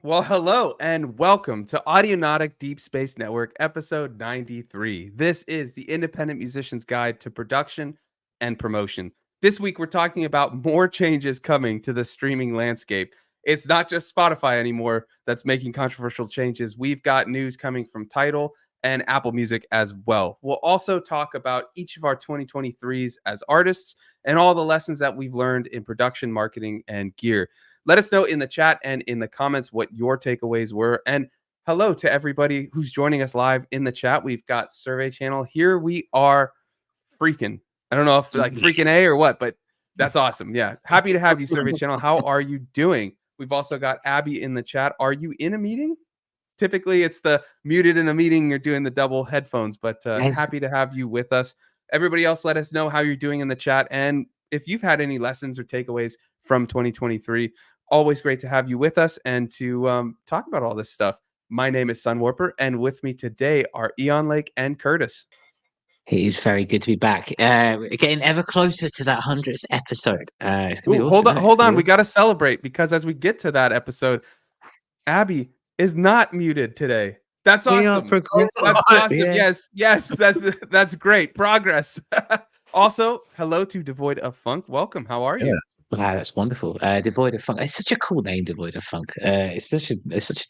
Well, hello and welcome to Audionautic Deep Space Network, episode 93. This is the Independent Musician's Guide to Production and Promotion. This week, we're talking about more changes coming to the streaming landscape. It's not just Spotify anymore that's making controversial changes. We've got news coming from Tidal and Apple Music as well. We'll also talk about each of our 2023s as artists and all the lessons that we've learned in production, marketing, and gear. Let us know in the chat and in the comments what your takeaways were. And hello to everybody who's joining us live in the chat. We've got Survey Channel. Here we are freaking. I don't know if like freaking A or what, but that's awesome. Yeah. Happy to have you, Survey Channel. How are you doing? We've also got Abby in the chat. Are you in a meeting? Typically, it's the muted in a meeting. You're doing the double headphones, but happy to have you with us. Everybody else, let us know how you're doing in the chat. And if you've had any lessons or takeaways from 2023, always great to have you with us and to talk about all this stuff. My name is Sunwarper, and with me today are Eon Lake and Curtis. It is very good to be back. Getting ever closer to that 100th episode. Ooh, awesome, hold on. We got to celebrate because as we get to that episode, Abby is not muted today. That's We are awesome. progressing. That's awesome. Yeah. Yes, that's great progress. Also, hello to Devoid of Funk. Welcome. How are you? Wow, that's wonderful. Devoid of Funk. It's such a cool name, Devoid of Funk. It's such a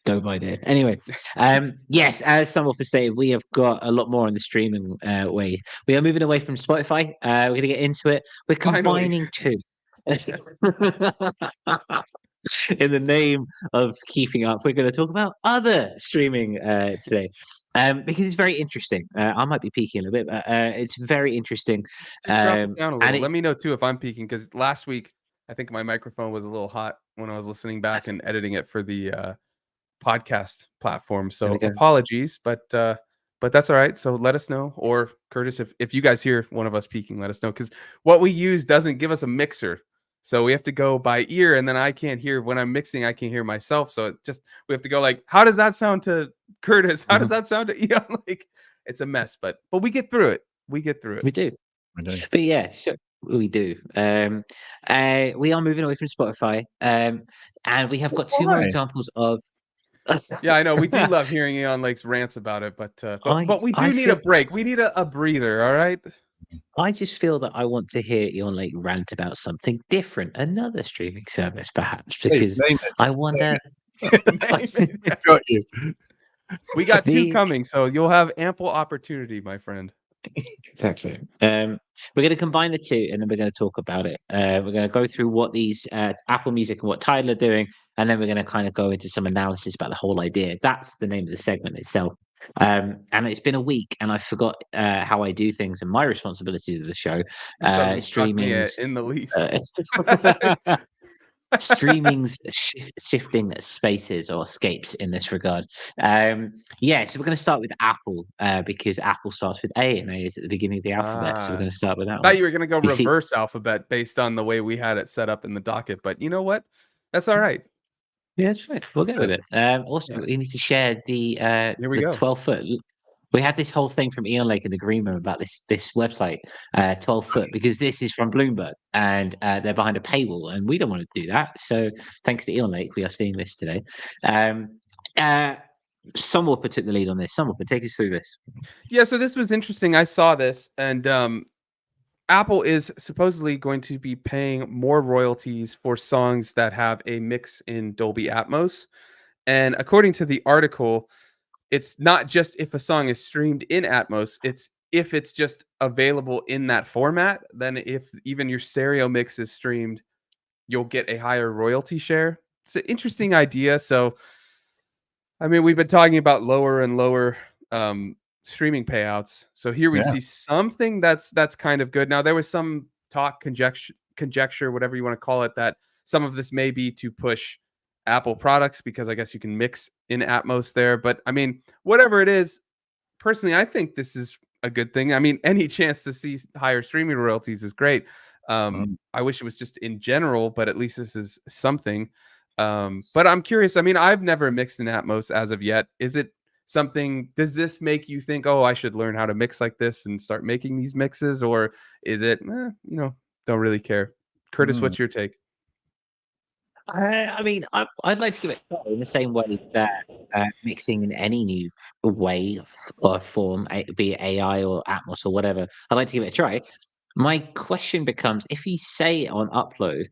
dope idea. Anyway, yes, as someone stated, we have got a lot more on the streaming way. We are moving away from Spotify. We're gonna get into it. We're Finally. combining two. In the name of keeping up, we're going to talk about other streaming today, because it's very interesting. I might be peeking a bit, but it's very interesting. Just drop it down a little. And Let me know too if I'm peaking because last week I think my microphone was a little hot when I was listening back and editing it for the podcast platform. there we So go. apologies, but that's all right. So let us know, or Curtis, if you guys hear one of us peaking, let us know because what we use doesn't give us a mixer. So we have to go by ear, and then I can't hear when I'm mixing. I can't hear myself. So we have to go like, how does that sound to Curtis? How does that sound to Eon? Like it's a mess, but we get through it. We get through it. We do. But yeah, sure, we do. We are moving away from Spotify, and we have got two more examples of. Yeah, I know. We do love hearing Eon Lake's rants about it, but we I do need a feel break. We need a breather. All right. I just feel that I want to hear Eon Lake rant about something different, another streaming service, perhaps, because I wonder. Got you. We got two The- coming, so you'll have ample opportunity, my friend. Exactly. We're going to combine the two, and then we're going to talk about it. We're going to go through what these Apple Music and what Tidal are doing, and then we're going to kind of go into some analysis about the whole idea. That's the name of the segment itself. And it's been a week, and I forgot how I do things and my responsibilities of the show. Doesn't shock me Streaming's in the least. streaming's shifting spaces or escapes in this regard. So we're going to start with Apple because Apple starts with A and A is at the beginning of the alphabet. So we're going to start with that I one. thought you were going to go You see- reverse alphabet based on the way we had it set up in the docket, but you know what? That's all right. Yeah, it's fine. We'll go with it. Also, Yeah. we need to share the Here we go. 12-foot. We had this whole thing from Eon Lake in the green room about this website, 12-foot, because this is from Bloomberg and they're behind a paywall, and we don't want to do that. So thanks to Eon Lake, we are seeing this today. Sunwarper took the lead on this. Sunwarper, take us through this. Yeah, so this was interesting. I saw this, and Apple is supposedly going to be paying more royalties for songs that have a mix in Dolby Atmos. And according to the article, it's not just if a song is streamed in Atmos, it's if it's just available in that format, then if even your stereo mix is streamed, you'll get a higher royalty share. It's an interesting idea. So, I mean, we've been talking about lower and lower streaming payouts. So here we see something that's kind of good. Now there was some talk, conjecture, whatever you want to call it, that some of this may be to push Apple products because I guess you can mix in Atmos there. But I mean, whatever it is, personally, I think this is a good thing. I mean, any chance to see higher streaming royalties is great. I wish it was just in general, but at least this is something. But I'm curious. I mean, I've never mixed in Atmos as of yet. Is it something? Does this make you think, oh, I should learn how to mix like this and start making these mixes, or is it, don't really care? Curtis, what's your take? I mean, I'd like to give it a try in the same way that mixing in any new way or form, be it AI or Atmos or whatever, I'd like to give it a try. My question becomes, if you say on upload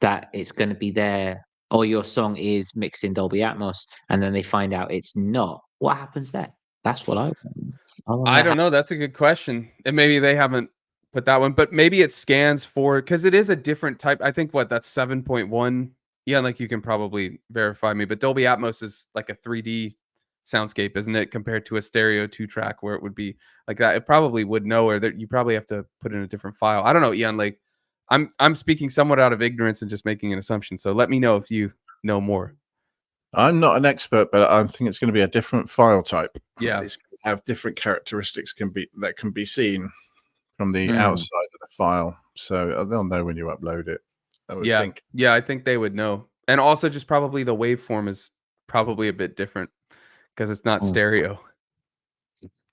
that it's going to be there, or your song is mixed in Dolby Atmos, and then they find out it's not, what happens then? That's what I want. I want I to don't know. That's a good question. And maybe they haven't put that one, but maybe it scans for because it is a different type. I think that's 7.1. Yeah, like you can probably verify me, but Dolby Atmos is like a 3D soundscape, isn't it? Compared to a stereo 2-track where it would be like that. It probably would know, or that you probably have to put in a different file. I don't know, Ian. Like I'm speaking somewhat out of ignorance and just making an assumption. So let me know if you know more. I'm not an expert, but I think it's going to be a different file type. Yeah. It's going to have different characteristics that can be seen from the Mm. outside of the file. So they'll know when you upload it, I would think. Yeah, I think they would know. And also just probably the waveform is probably a bit different because it's not Mm. stereo.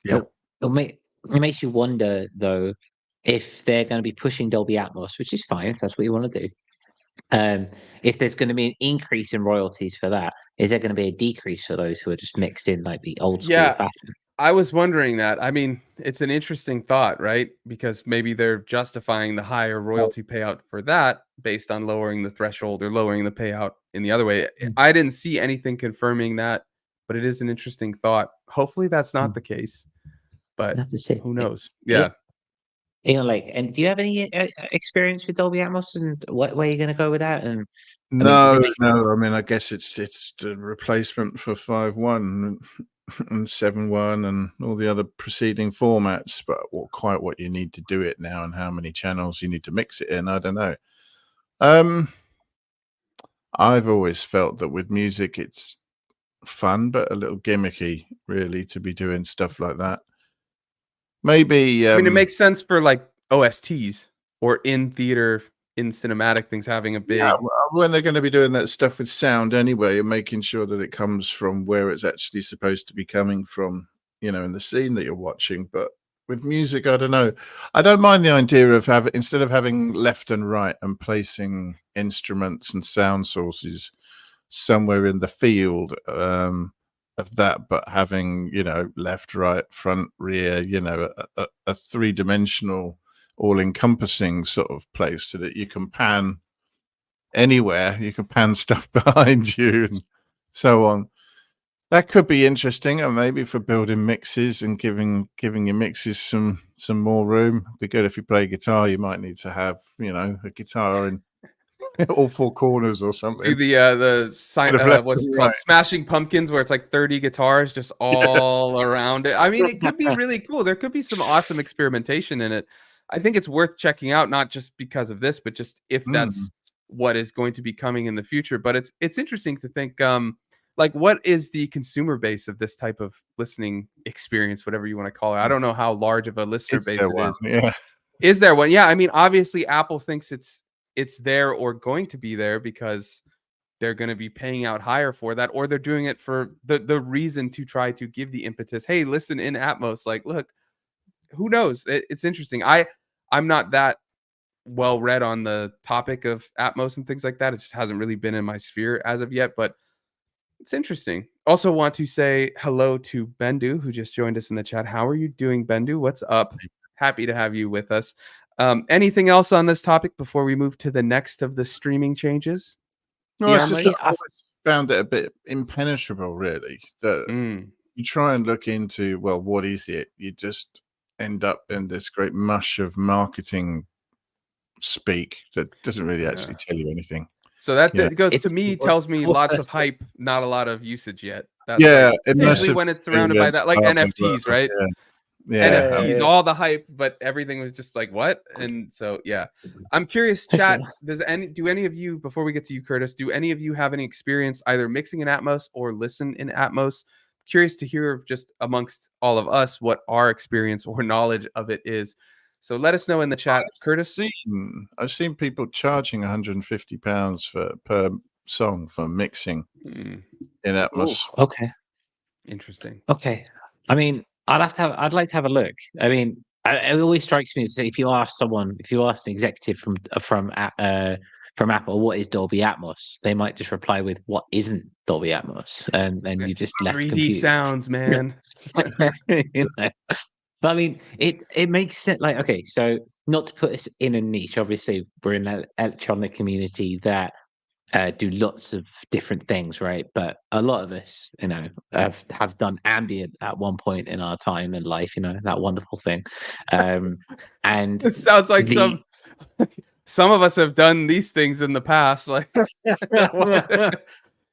Yeah. It makes you wonder, though, if they're going to be pushing Dolby Atmos, which is fine if that's what you want to do. If there's going to be an increase in royalties for that, is there going to be a decrease for those who are just mixed in like the old school Yeah. fashion? I was wondering that. I mean, it's an interesting thought, right? Because maybe they're justifying the higher royalty payout for that based on lowering the threshold or lowering the payout in the other way. I didn't see anything confirming that, but it is an interesting thought. Hopefully that's not the case, but Have to see. who knows? Yeah. Yeah. And do you have any experience with Dolby Atmos and where you're going to go with that? And No. I mean, I guess it's the replacement for 5.1 and 7.1 and all the other preceding formats. But quite what you need to do it now and how many channels you need to mix it in, I don't know. I've always felt that with music, it's fun but a little gimmicky, really, to be doing stuff like that. Maybe I mean, it makes sense for like OSTs or in theater, in cinematic things having a big. when they're going to be doing that stuff with sound anyway, you're making sure that it comes from where it's actually supposed to be coming from, in the scene that you're watching. But with music, I don't know. I don't mind the idea of instead of having left and right and placing instruments and sound sources somewhere in the field of that, but having left, right, front, rear, a three-dimensional, all-encompassing sort of place so that you can pan anywhere, you can pan stuff behind you and so on. That could be interesting, and maybe for building mixes and giving your mixes some more room. It'd be good if you play guitar. You might need to have a guitar in all four corners or something. Do the what's it called, Smashing Pumpkins, where it's like 30 guitars just all around it. I mean, it could be really cool. There could be some awesome experimentation in it. I think it's worth checking out, not just because of this, but just if that's what is going to be coming in the future. But it's interesting to think, like, what is the consumer base of this type of listening experience, whatever you want to call it? I don't know how large of a listener base it is. Yeah. Is there one? Yeah, I mean, obviously, Apple thinks it's there or going to be there because they're going to be paying out higher for that, or they're doing it for the reason to try to give the impetus. Hey, listen in Atmos. Like, look, who knows? It's interesting. I'm not that well read on the topic of Atmos and things like that. It just hasn't really been in my sphere as of yet, but it's interesting. Also want to say hello to Bendu, who just joined us in the chat. How are you doing, Bendu? What's up? Happy to have you with us. Anything else on this topic before we move to the next of the streaming changes? No, it's just I always found it a bit impenetrable, really. You try and look into, well, what is it? You just end up in this great mush of marketing speak that doesn't really actually tell you anything. So that goes to me, tells me lots of hype, not a lot of usage yet. That's usually when it's surrounded by that, like NFTs, right? Yeah. NFTs, all the hype, but everything was just like, what? And so, yeah, I'm curious, chat, do any of you, before we get to you, Curtis, do any of you have any experience either mixing in Atmos or listen in Atmos? Curious to hear just amongst all of us what our experience or knowledge of it is. So let us know in the chat, Curtis. I've seen people charging £150 per song for mixing in Atmos. Ooh, okay, interesting. Okay, I mean, I'd like to have a look. I mean, it always strikes me as if you ask an executive from from Apple, what is Dolby Atmos? They might just reply with what isn't Dolby Atmos, and then you just left 3D confused. sounds, man. You know? But I mean, it makes sense. Like, okay, so not to put us in a niche. Obviously, we're in an electronic community that do lots of different things, right? But a lot of us, you know, have done ambient at one point in our time in life. You know, that wonderful thing. And It sounds like some of us have done these things in the past. Like,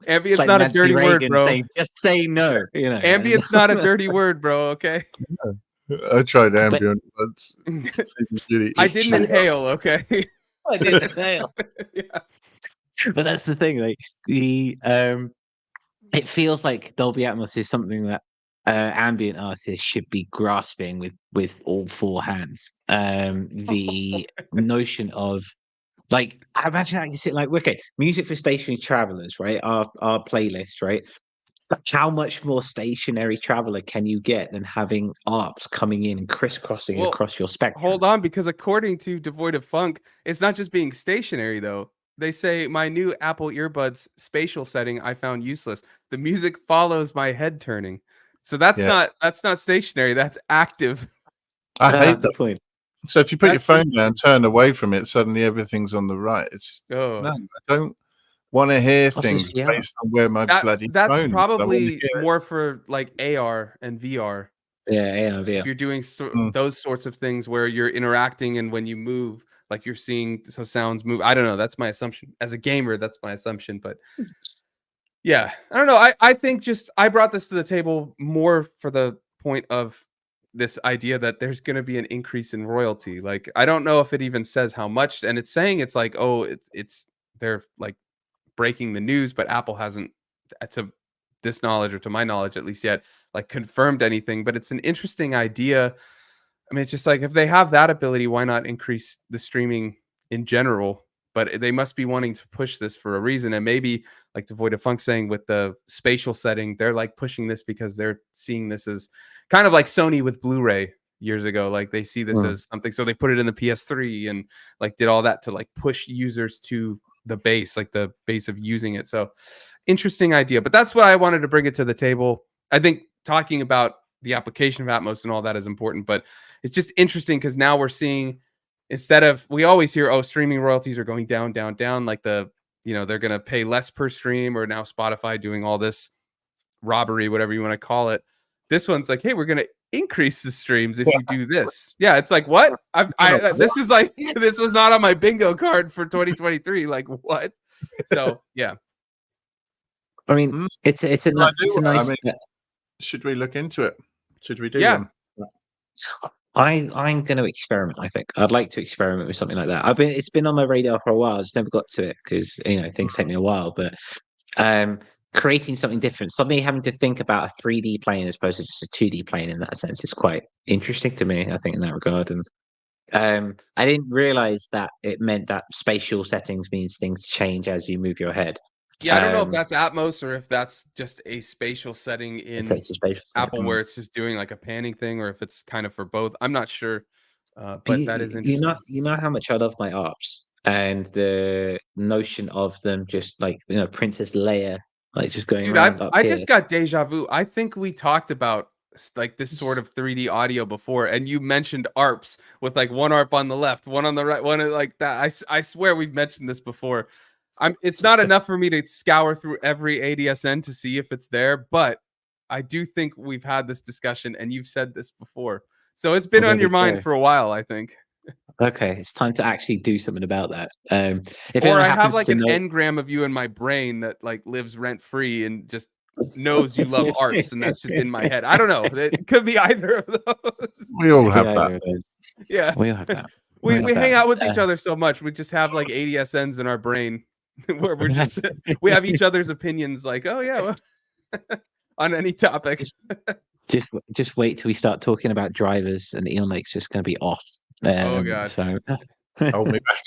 ambient's like not Nancy a dirty word, Reagan bro. saying, just say no. You know, Ambient's not a dirty word, bro. Okay. I tried ambient once. I didn't inhale. Okay. I didn't fail. Yeah. But that's the thing, like it feels like Dolby Atmos is something that ambient artists should be grasping with all four hands. The notion of like, I imagine I can sit like, okay, music for stationary travelers, right? Our playlist, right? But how much more stationary traveler can you get than having ARPs coming in and crisscrossing Well, across your spectrum? hold on, because according to Devoid of Funk, it's not just being stationary though. They say my new Apple earbuds spatial setting I found useless. The music follows my head turning. So that's not stationary, that's active. I hate The that. point. So if you put your That's phone down, turn away from it, suddenly everything's on the right. It's Oh. no, I don't want to hear That's things just- yeah. based on where my bloody That's phone is. I wanna probably hear it. more for like AR and VR. Yeah. If you're doing those sorts of things where you're interacting and when you move, like you're seeing so sounds move. I don't know. That's my assumption. As a gamer, that's my assumption. But yeah, I don't know. I think just I brought this to the table more for the point of this idea that there's going to be an increase in royalty. Like I don't know if it even says how much, and it's saying it's like, oh, it's they're like breaking the news, but Apple hasn't, to this knowledge or to my knowledge at least yet, like confirmed anything. But it's an interesting idea. I mean, it's just like if they have that ability, why not increase the streaming in general? But they must be wanting to push this for a reason. And maybe like Devoid of Funk saying with the spatial setting, they're like pushing this because they're seeing this as kind of like Sony with Blu-ray years ago. Like they see this as something. So they put it in the PS3 and like did all that to like push users to the base, like the base of using it. So interesting idea. But that's why I wanted to bring it to the table. I think talking about the application of Atmos and all that is important, but it's just interesting because now we're seeing, instead of, we always hear, oh, streaming royalties are going down, down, down, like the, you know, they're going to pay less per stream, or now Spotify doing all this robbery, whatever you want to call it. This one's like, hey, we're going to increase the streams if you do this. Yeah, it's like, what? This is like, this was not on my bingo card for 2023. Like, what? So, yeah. I mean, it's a nice. Should we look into it? Should we do Yeah. one? I'm going to experiment. I think I'd like to experiment with something like that. It's been on my radar for a while. I just never got to it because things take me a while. But creating something different, suddenly having to think about a 3D plane as opposed to just a 2D plane in that sense is quite interesting to me. I think in that regard, and I didn't realize that it meant that spatial settings means things change as you move your head. Yeah, I don't know if that's Atmos or if that's just a spatial setting in Apple where it's just doing like a panning thing, or if it's kind of for both. I'm not sure, but that is interesting. You know how much I love my ARPs and the notion of them just like Princess Leia, like just going around up I here. just got deja vu. I think we talked about like this sort of 3D audio before, and you mentioned ARPs with like one ARP on the left, one on the right, one like that. I swear we've mentioned this before. It's not enough for me to scour through every ADSN to see if it's there, but I do think we've had this discussion and you've said this before. So it's been on your mind for a while, I think. Okay, it's time to actually do something about that. Or I have like an engram of you in my brain that like lives rent free and just knows you love ARPs, and that's just in my head. I don't know. It could be either of those. We all have that. Yeah. We all have that. We hang out with each other so much. We just have like ADSNs in our brain where we're just we have each other's opinions, like, oh yeah, well, on any topic. Just wait till we start talking about drivers, and Elon Lake's just going to be off. Oh god. So hold me back.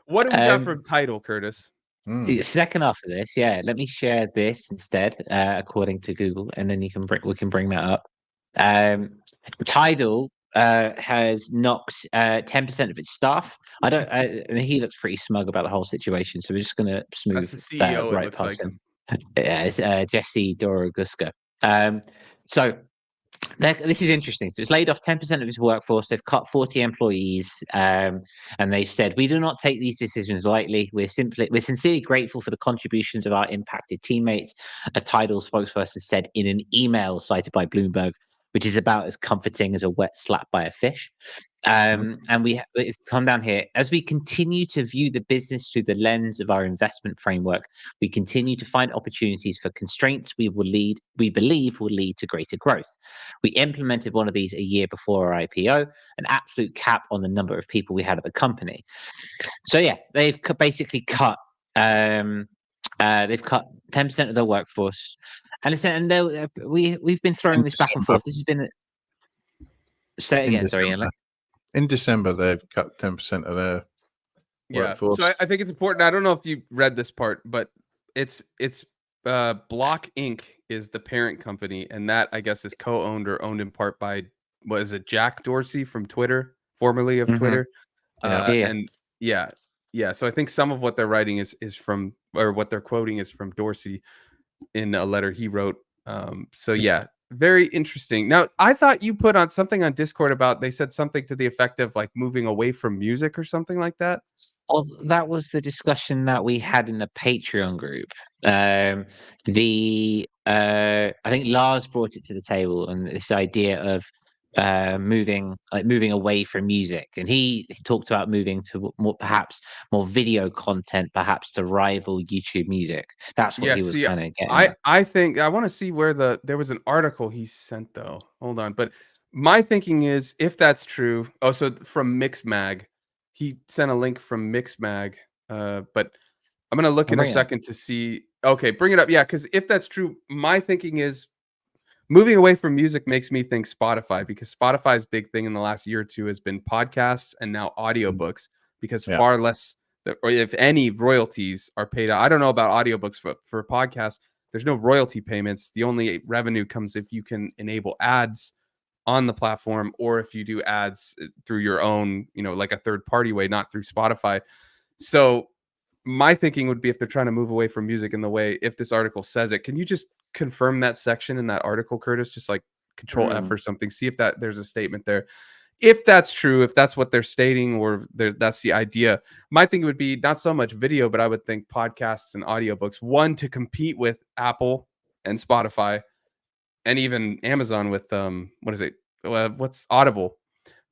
What do we have from Tidal, Curtis? Second half of this, yeah. Let me share this instead, according to Google, and then we can bring that up. Tidal has knocked 10% of its staff. I don't. And he looks pretty smug about the whole situation, so we're just going to smooth That's the CEO, it right looks past like. him. Yeah, it's Jesse Doroguska. So this is interesting. So it's laid off 10% of its workforce. They've cut 40 employees, and they've said, "We do not take these decisions lightly. We're sincerely grateful for the contributions of our impacted teammates," a Tidal spokesperson said in an email cited by Bloomberg, which is about as comforting as a wet slap by a fish. And it's come down here. As we continue to view the business through the lens of our investment framework, we continue to find opportunities for constraints we believe will lead to greater growth. We implemented one of these a year before our IPO, an absolute cap on the number of people we had at the company. So yeah, they've basically cut 10% of their workforce. And listen, and we've been throwing this back and forth. This has been say it again, sorry, Ian. In December, they've cut 10% of their workforce. So I think it's important. I don't know if you read this part, but it's Block Inc. is the parent company, and that I guess is co-owned or owned in part by Jack Dorsey from Twitter, formerly of Twitter. And so I think some of what they're writing is from, or what they're quoting is from Dorsey in a letter he wrote. So yeah, very interesting. Now, I thought you put on something on Discord about, they said something to the effect of like moving away from music or something like that. Well, that was the discussion that we had in the Patreon group. I think Lars brought it to the table, and this idea of moving away from music, and he talked about moving to perhaps more video content, perhaps to rival YouTube music. That's what he was kind of getting at. I think I want to see where there was an article he sent though. Hold on, but my thinking is, if that's true, so from Mixmag, he sent a link from Mixmag, but I'm gonna look in a second to see. Okay, bring it up. Yeah, because if that's true, my thinking is moving away from music makes me think Spotify, because Spotify's big thing in the last year or two has been podcasts and now audiobooks, because far less, or if any, royalties are paid out. I don't know about audiobooks. For podcasts, there's no royalty payments. The only revenue comes if you can enable ads on the platform, or if you do ads through your own, like a third party way, not through Spotify. So my thinking would be, if they're trying to move away from music in the way, if this article says it, can you just confirm that section in that article, Curtis? Just like Control F or something. See if there's a statement there. If that's true, if that's what they're stating, or that's the idea, my thing would be not so much video, but I would think podcasts and audiobooks, one, to compete with Apple and Spotify, and even Amazon with what's Audible.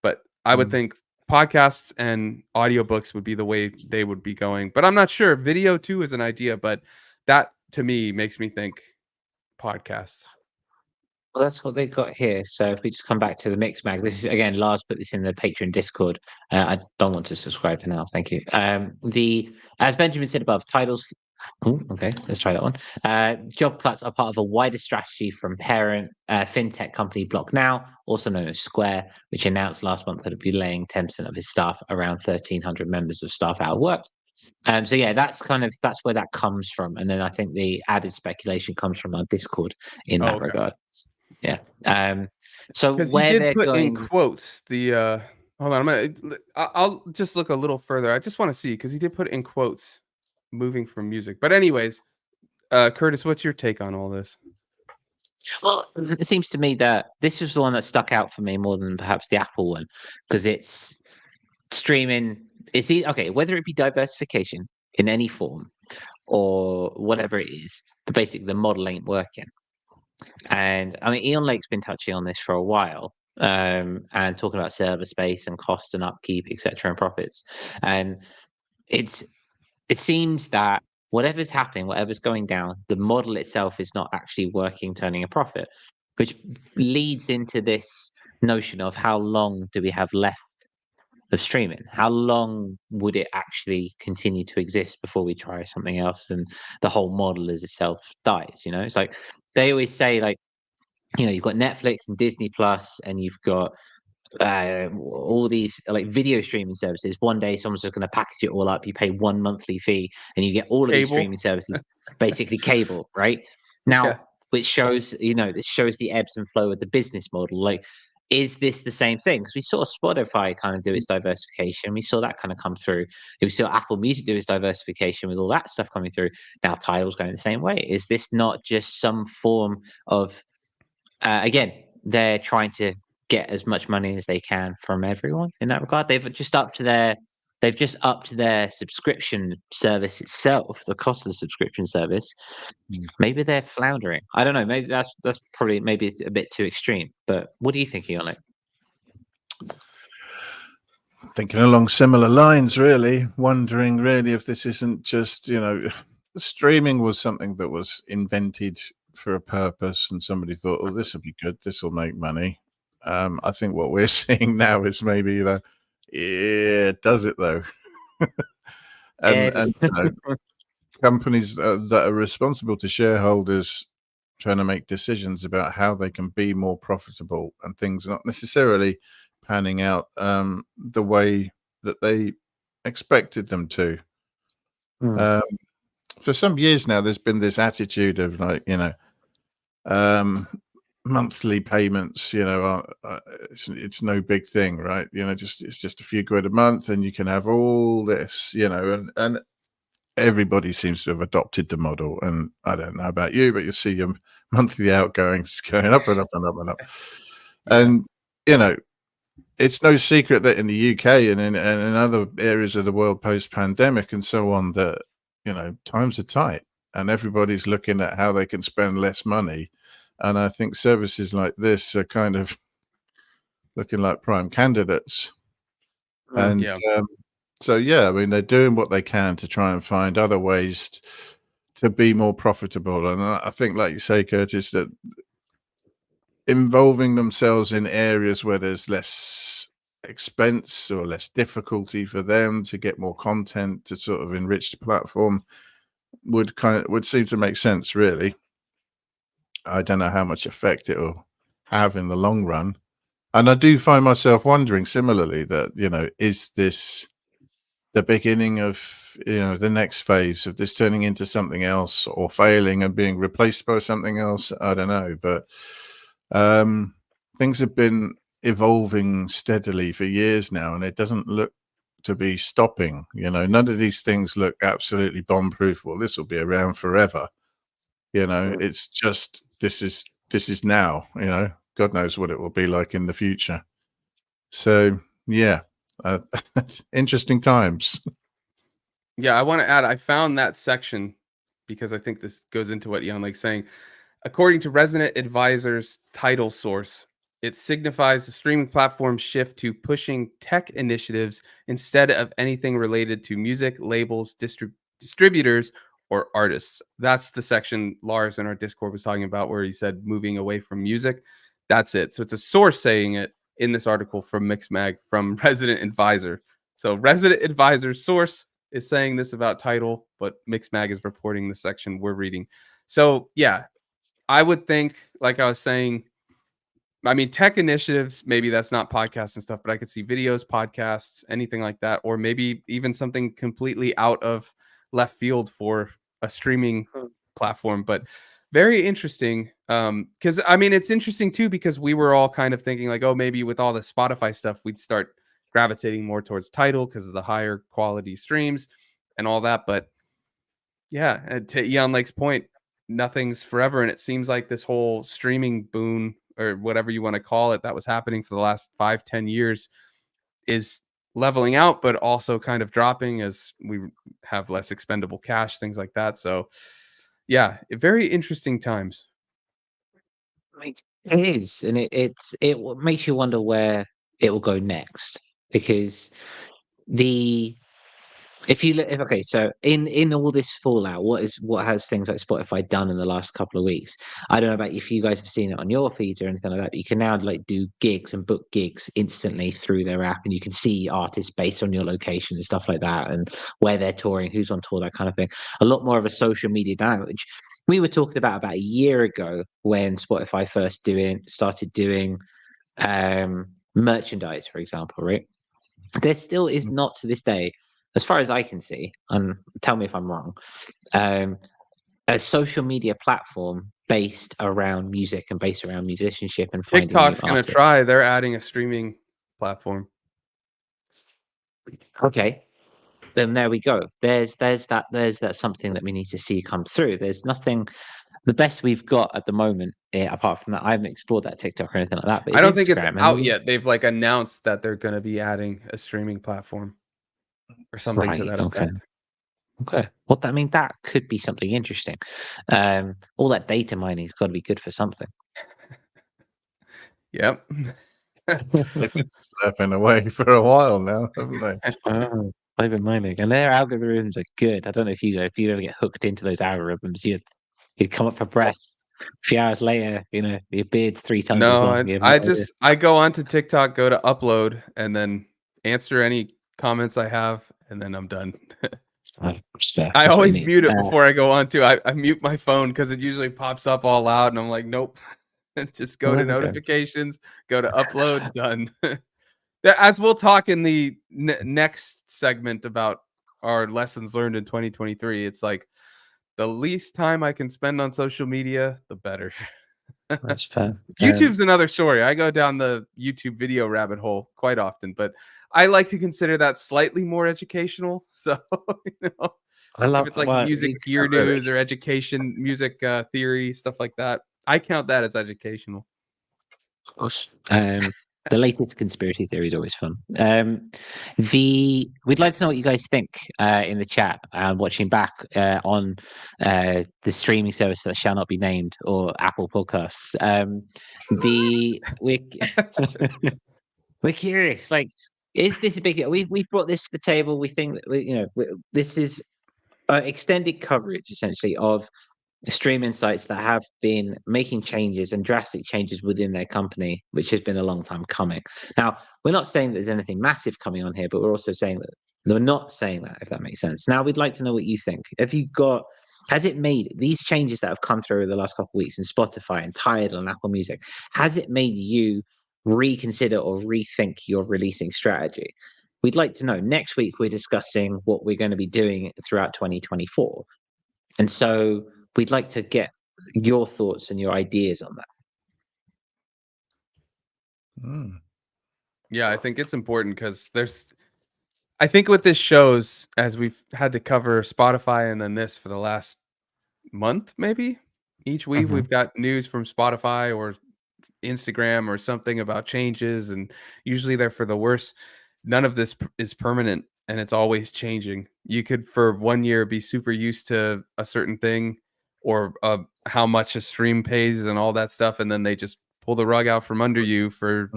But I would think podcasts and audiobooks would be the way they would be going. But I'm not sure. Video too is an idea, but that to me makes me think podcasts. Well, that's what they got here. So if we just come back to the Mixmag, this is again, Lars put this in the Patreon Discord. I don't want to subscribe for now. Thank you. As Benjamin said above, Tidal's. Okay, let's try that one. Job cuts are part of a wider strategy from parent fintech company Block Now, also known as Square, which announced last month that it'd be laying 10% of its staff, around 1,300 members of staff, out of work. So yeah, that's where that comes from, and then I think the added speculation comes from our Discord in that regard. Yeah. So where they're put going in quotes the hold on, I'll just look a little further. I just want to see, because he did put in quotes moving from music. But anyways, Curtis, what's your take on all this? Well, it seems to me that this was the one that stuck out for me more than perhaps the Apple one, because it's streaming. Okay, whether it be diversification in any form or whatever it is, but basically the model ain't working. And I mean, Ian Lake's been touching on this for a while, and talking about server space and cost and upkeep, etc., and profits. And it seems that whatever's happening, whatever's going down, the model itself is not actually working, turning a profit, which leads into this notion of how long do we have left of streaming? How long would it actually continue to exist before we try something else and the whole model as itself dies? It's like they always say, like, you've got Netflix and Disney Plus, and you've got all these like video streaming services. One day someone's just going to package it all up. You pay one monthly fee and you get all of these streaming services, basically cable, right? Now, which shows, this shows the ebbs and flow of the business model. Like, is this the same thing? Because we saw Spotify kind of do its diversification. We saw that kind of come through. We saw Apple Music do its diversification with all that stuff coming through. Now Tidal's going the same way. Is this not just some form of, again, they're trying to get as much money as they can from everyone in that regard? They've just upped their subscription service itself, the cost of the subscription service. Maybe they're floundering. I don't know. Maybe that's probably maybe a bit too extreme. But what are you thinking on it? Thinking along similar lines, really. Wondering, really, if this isn't just, streaming was something that was invented for a purpose, and somebody thought, "Oh, this will be good. This will make money." I think what we're seeing now is maybe does it though? and companies that are responsible to shareholders trying to make decisions about how they can be more profitable and things not necessarily panning out the way that they expected them to. For some years now, there's been this attitude of monthly payments, it's no big thing, right? It's just a few quid a month and you can have all this, and everybody seems to have adopted the model. And I don't know about you, but you see your monthly outgoings going up and up and up and up. And, it's no secret that in the UK and in other areas of the world post-pandemic and so on, that, times are tight and everybody's looking at how they can spend less money. And I think services like this are kind of looking like prime candidates. And so, I mean, they're doing what they can to try and find other ways to be more profitable. And I think, like you say, Curtis, that involving themselves in areas where there's less expense or less difficulty for them to get more content to sort of enrich the platform would seem to make sense, really. I don't know how much effect it will have in the long run. And I do find myself wondering similarly that, is this the beginning of, the next phase of this turning into something else or failing and being replaced by something else? I don't know. But things have been evolving steadily for years now, and it doesn't look to be stopping. None of these things look absolutely bomb-proof. Well, this will be around forever. It's just this is now. God knows what it will be like in the future. So interesting times. Yeah, I want to add, I found that section because I think this goes into what Ian Lake's saying. According to Resident Advisor's Tidal source, it signifies the streaming platform's shift to pushing tech initiatives instead of anything related to music, labels, distributors, or artists. That's the section Lars in our Discord was talking about where he said moving away from music. That's it. So it's a source saying it in this article from Mixmag from Resident Advisor. So Resident Advisor's source is saying this about Tidal, but Mixmag is reporting the section we're reading. So yeah, I would think, like I was saying, I mean, tech initiatives, maybe that's not podcasts and stuff, but I could see videos, podcasts, anything like that, or maybe even something completely out of left field for a streaming platform. But very interesting. Because I mean, it's interesting too, because we were all kind of thinking like, oh, maybe with all the Spotify stuff, we'd start gravitating more towards Tidal because of the higher quality streams and all that. But yeah, to Ian Lake's point, nothing's forever. And it seems like this whole streaming boom or whatever you want to call it that was happening for the last 5-10 years is leveling out, but also kind of dropping as we have less expendable cash, things like that. So yeah, very interesting times. It is, and it makes you wonder where it will go next, because if you look, okay, so in all this fallout, what has things like Spotify done in the last couple of weeks? I don't know about if you guys have seen it on your feeds or anything like that, but you can now like do gigs and book gigs instantly through their app, and you can see artists based on your location and stuff like that, and where they're touring, who's on tour, that kind of thing. A lot more of a social media language. We were talking about a year ago when Spotify first started doing merchandise, for example, right? There still is not to this day, as far as I can see, and tell me if I'm wrong, a social media platform based around music and based around musicianship and finding new TikTok's gonna artists. try. They're adding a streaming platform. Okay, then there we go. There's that something that we need to see come through. There's nothing. The best we've got at the moment, apart from that, I haven't explored that TikTok or anything like that. But I it's don't think it's Instagram. out yet. They've like announced that they're gonna be adding a streaming platform or something to Right. that Okay. effect. Okay. What that mean? That could be something interesting. All that data mining has got to be good for something. Yep. They've been slapping away for a while now, haven't they? Oh, data mining, and their algorithms are good. I don't know if you ever get hooked into those algorithms, you'd come up for breath. A few hours later, your beard's 3 times as No, long. You have no idea. I go onto TikTok, go to upload, and then answer any comments I have, and then I'm done. That's fair. I That's what you always need. mute it before I go on to. I mute my phone because it usually pops up all loud, and I'm like, nope. Just go to Okay. notifications, go to upload, done. As we'll talk in the next segment about our lessons learned in 2023, it's like the least time I can spend on social media, the better. That's fair. YouTube's another story. I go down the YouTube video rabbit hole quite often, but I like to consider that slightly more educational. So, I love if it's like well, music gear news or education, music theory, stuff like that, I count that as educational. Of course. The latest conspiracy theory is always fun. We'd like to know what you guys think in the chat watching back on the streaming service that shall not be named or Apple Podcasts. We're curious. Like, is this a big deal? We've brought this to the table. We think that this is extended coverage essentially of streaming sites that have been making changes and drastic changes within their company, which has been a long time coming. Now, we're not saying that there's anything massive coming on here, but we're also saying that we're not saying that, if that makes sense. Now, we'd like to know what you think. Has it made these changes that have come through the last couple of weeks in Spotify and Tidal and Apple Music, has it made you reconsider or rethink your releasing strategy? We'd like to know. Next week, we're discussing what we're going to be doing throughout 2024. And so we'd like to get your thoughts and your ideas on that. Yeah, I think it's important because I think what this shows, as we've had to cover Spotify and then this for the last month, maybe each week we've got news from Spotify or Instagram or something about changes, and usually they're for the worse. None of this is permanent, and it's always changing. You could for 1 year be super used to a certain thing or how much a stream pays and all that stuff, and then they just pull the rug out from under you for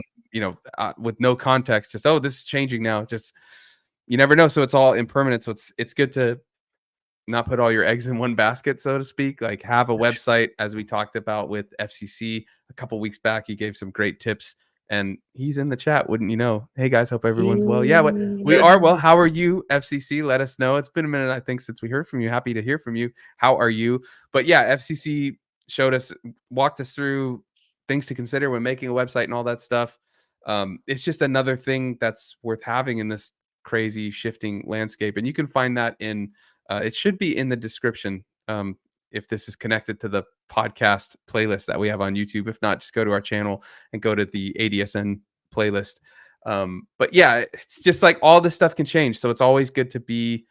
with no context. Just this is changing now. Just you never know. So it's all impermanent. So it's good to not put all your eggs in one basket, so to speak. Like have a website, as we talked about with FCC a couple weeks back. He gave some great tips, and he's in the chat. Wouldn't you know? Hey guys, hope everyone's well. Yeah, we are well. How are you, FCC? Let us know. It's been a minute, I think, since we heard from you. Happy to hear from you. How are you? But yeah, FCC walked us through things to consider when making a website and all that stuff. It's just another thing that's worth having in this crazy shifting landscape, and you can find that in it should be in the description if this is connected to the podcast playlist that we have on YouTube. If not, just go to our channel and go to the ADSN playlist. But yeah, it's just like all this stuff can change, so it's always good to be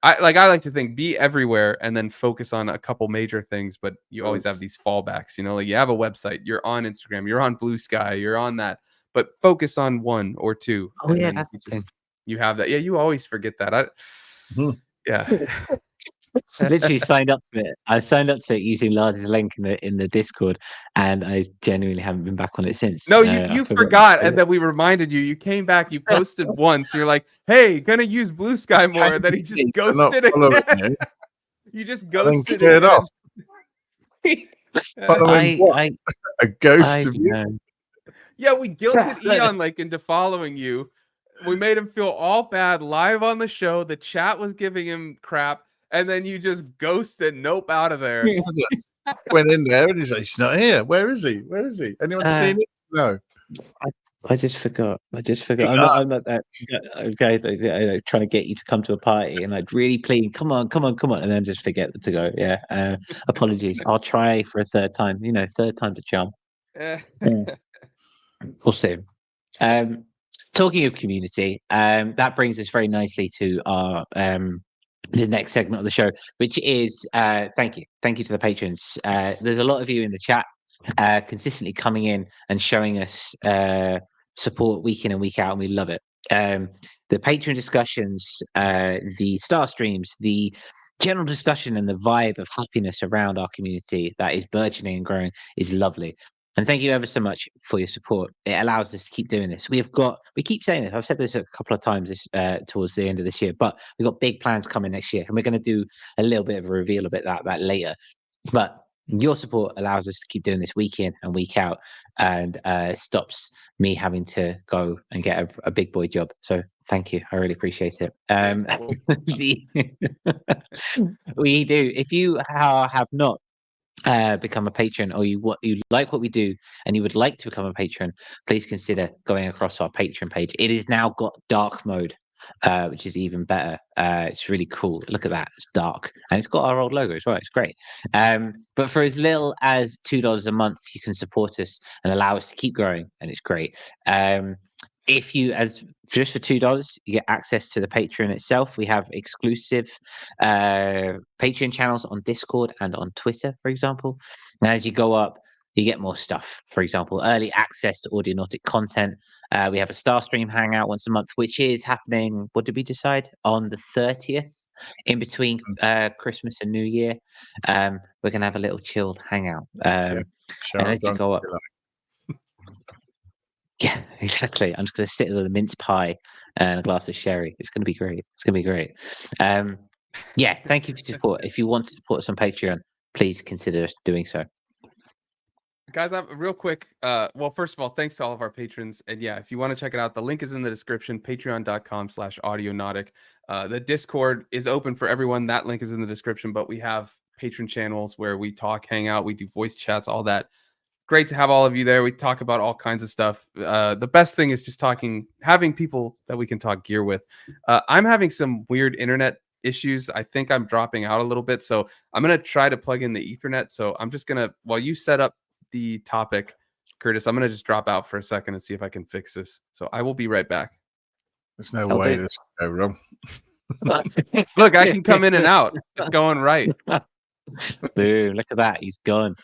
I like to think be everywhere and then focus on a couple major things, but you always have these fallbacks, like you have a website, you're on Instagram, you're on Blue Sky, you're on that, but focus on one or two. Oh and yeah, then that's you have that. Yeah, you always forget that. Yeah. literally signed up to it. I signed up to it using Lars's link in the Discord, and I genuinely haven't been back on it since. No, you forgot, and then we reminded you. You came back, you posted once. You're like, "Hey, gonna use Blue Sky more." And then he just ghosted again. You just ghosted it off. I a ghost of you. Yeah, we guilted Eon into following you. We made him feel all bad live on the show. The chat was giving him crap, and then you just ghosted. Nope, out of there. Went in there and he's like, "He's not here. Where is he? Where is he? Anyone seen it? No." I just forgot. I'm not that okay. Trying to get you to come to a party and like really pleading, come on, and then just forget to go. Yeah. Apologies. I'll try for a third time. Third time's a charm. Eh. Yeah. We'll see. Talking of community, that brings us very nicely to our the next segment of the show, which is thank you to the patrons. There's a lot of you in the chat consistently coming in and showing us support week in and week out, and we love it. The patron discussions, the star streams, the general discussion and the vibe of happiness around our community that is burgeoning and growing is lovely. And thank you ever so much for your support. It allows us to keep doing this. We keep saying this. I've said this a couple of times towards the end of this year, but we've got big plans coming next year, and we're going to do a little bit of a reveal of that later. But your support allows us to keep doing this week in and week out, and stops me having to go and get a big boy job. So thank you. I really appreciate it. We do. If you have not become a patron, or you like what we do and you would like to become a patron, please consider going across our Patreon page. It is now got dark mode, which is even better. It's really cool. Look at that. It's dark, and it's got our old logo as well. It's great. But for as little as $2 a month, you can support us and allow us to keep growing, and it's great. If you, as just for $2, you get access to the Patreon itself. We have exclusive Patreon channels on Discord and on Twitter, for example. And as you go up, you get more stuff. For example, early access to Audionautic content. We have a Star Stream hangout once a month, which is happening, what did we decide? On the 30th, in between Christmas and New Year. We're going to have a little chilled hangout. And as you go up, yeah, exactly. I'm just going to sit with a mince pie and a glass of sherry. It's going to be great. Yeah, thank you for your support. If you want to support us on Patreon, please consider doing so. Guys, I'm real quick. Well, first of all, thanks to all of our patrons. And yeah, if you want to check it out, the link is in the description, patreon.com/audionautic. The Discord is open for everyone. That link is in the description, but we have patron channels where we talk, hang out, we do voice chats, all that. Great to have all of you there. We talk about all kinds of stuff. The best thing is just having people that we can talk gear with. I'm having some weird internet issues. I think I'm dropping out a little bit. So I'm going to try to plug in the Ethernet. So I'm just going to, while you set up the topic, Curtis, I'm going to just drop out for a second and see if I can fix this. So I will be right back. There's no way this can go wrong. Look, I can come in and out. It's going right. Boom, look at that. He's gone.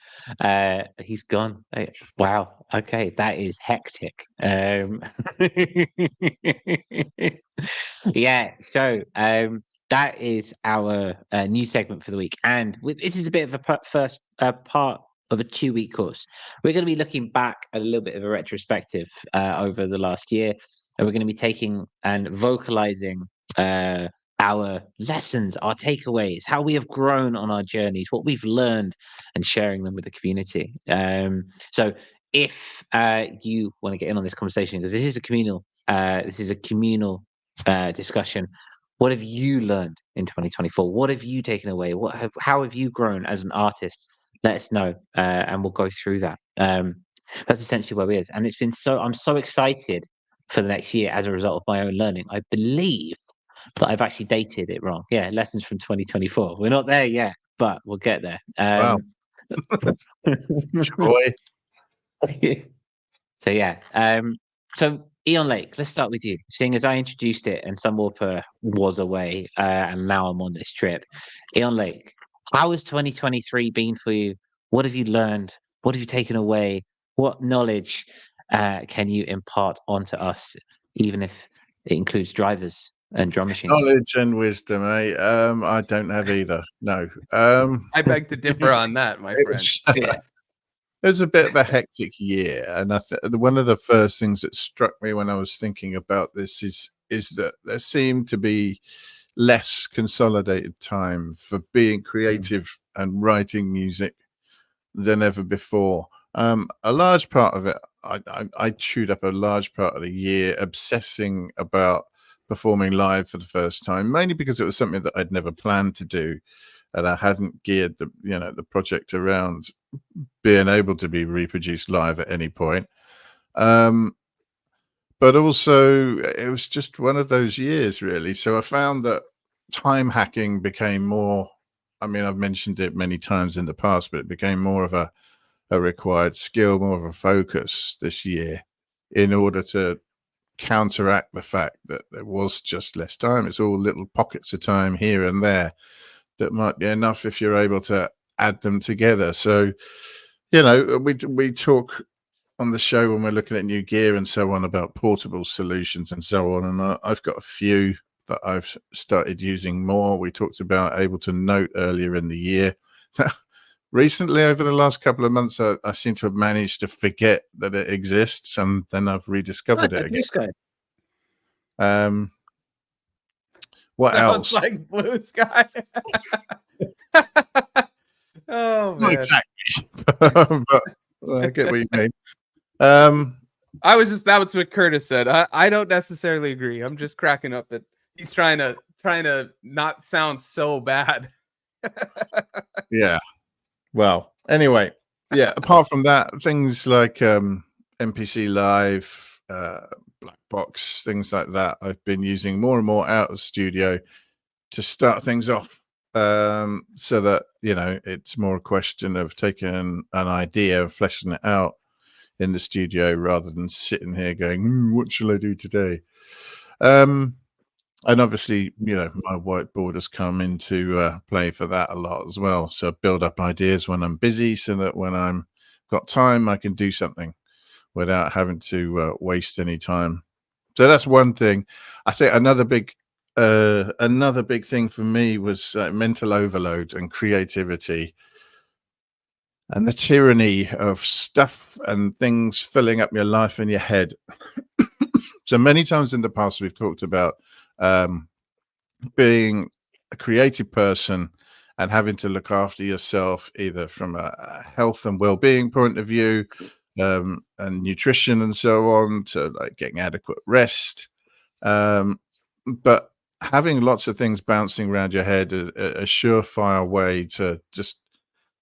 He's gone. Wow. Okay, that is hectic. Yeah, so that is our new segment for the week. And this is a bit of a first part of a 2-week course. We're going to be looking back at a little bit of a retrospective over the last year. And we're going to be taking and vocalizing our lessons, our takeaways, how we have grown on our journeys, what we've learned, and sharing them with the community. So if you want to get in on this conversation, because this is a communal discussion, what have you learned in 2024? What have you taken away? How have you grown as an artist? Let us know, and we'll go through that. That's essentially where we is, and I'm so excited for the next year as a result of my own learning. I believe that I've actually dated it wrong. Yeah, lessons from 2024. We're not there yet, but we'll get there. Wow. Joy. So yeah. So Eon Lake, let's start with you. Seeing as I introduced it and Sunwarper was away, and now I'm on this trip. Eon Lake, how has 2023 been for you? What have you learned? What have you taken away? What knowledge can you impart onto us, even if it includes drivers and drum machines? Knowledge and wisdom, eh? I don't have either. No. I beg to differ on that, my friend. It was a bit of a hectic year, and one of the first things that struck me when I was thinking about this is that there seemed to be less consolidated time for being creative and writing music than ever before. A large part of it, I chewed up a large part of the year obsessing about performing live for the first time, mainly because it was something that I'd never planned to do, and I hadn't geared the project around being able to be reproduced live at any point. But also, it was just one of those years, really. So I found that time hacking became more. I mean, I've mentioned it many times in the past, but it became more of a required skill, more of a focus this year, in order to counteract the fact that there was just less time. It's all little pockets of time here and there that might be enough if you're able to add them together. So, we talk on the show when we're looking at new gear and so on about portable solutions and so on. And I've got a few that I've started using more. We talked about Ableton Note earlier in the year. Recently, over the last couple of months, I seem to have managed to forget that it exists, and then I've rediscovered it again. What Sounds else? like Blue Sky. Oh, man. Not exactly, but I get what you mean. I was just, that was what Curtis said. I don't necessarily agree. I'm just cracking up that he's trying to not sound so bad. Yeah. Well, anyway, yeah, apart from that, things like MPC Live, Black Box, things like that, I've been using more and more out of studio to start things off, so that, it's more a question of taking an idea and fleshing it out in the studio rather than sitting here going, what shall I do today? And obviously, my whiteboard has come into play for that a lot as well. So I build up ideas when I'm busy, so that when I'm got time, I can do something without having to waste any time. So that's one thing. I think another big thing for me was mental overload and creativity, and the tyranny of stuff and things filling up your life and your head. So many times in the past, we've talked about being a creative person and having to look after yourself, either from a health and well-being point of view, and nutrition and so on, to like getting adequate rest. But having lots of things bouncing around your head, a surefire way to just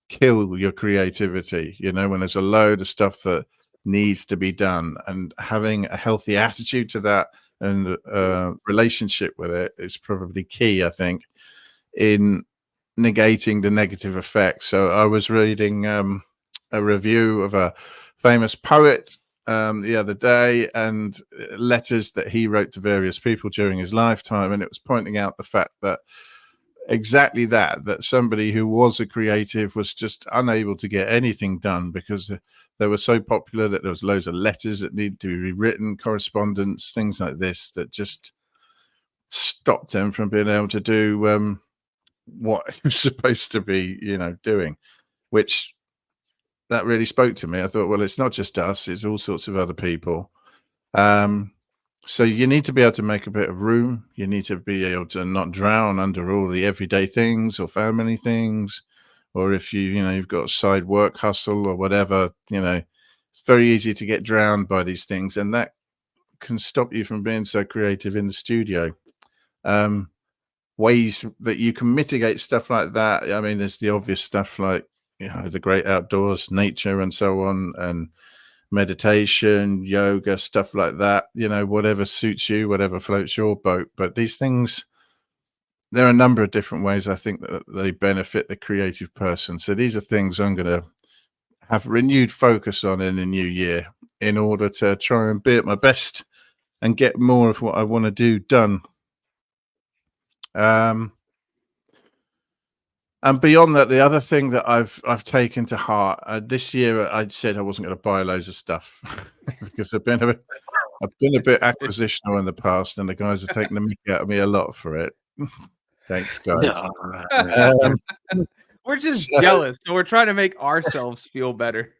kill your creativity, when there's a load of stuff that needs to be done, and having a healthy attitude to that and relationship with it is probably key, I think, in negating the negative effects. So I was reading a review of a famous poet the other day, and letters that he wrote to various people during his lifetime, and it was pointing out the fact that exactly that somebody who was a creative was just unable to get anything done because they were so popular that there was loads of letters that needed to be rewritten, correspondence, things like this, that just stopped him from being able to do what he was supposed to be, doing, which that really spoke to me. I thought, well, it's not just us, it's all sorts of other people. So you need to be able to make a bit of room. You need to be able to not drown under all the everyday things or family things, or if you've got a side work hustle or whatever, it's very easy to get drowned by these things, and that can stop you from being so creative in the studio. Ways that you can mitigate stuff like that. I mean, there's the obvious stuff like, the great outdoors, nature and so on, and meditation, yoga, stuff like that, whatever suits you, whatever floats your boat. But these things, there are a number of different ways I think that they benefit the creative person. So these are things I'm going to have renewed focus on in the new year in order to try and be at my best and get more of what I want to do done. And beyond that, the other thing that I've taken to heart this year, I said I wasn't going to buy loads of stuff because I've been a bit acquisitional in the past, and the guys are taking the mick out of me a lot for it. Thanks, guys. We're just jealous, so we're trying to make ourselves feel better.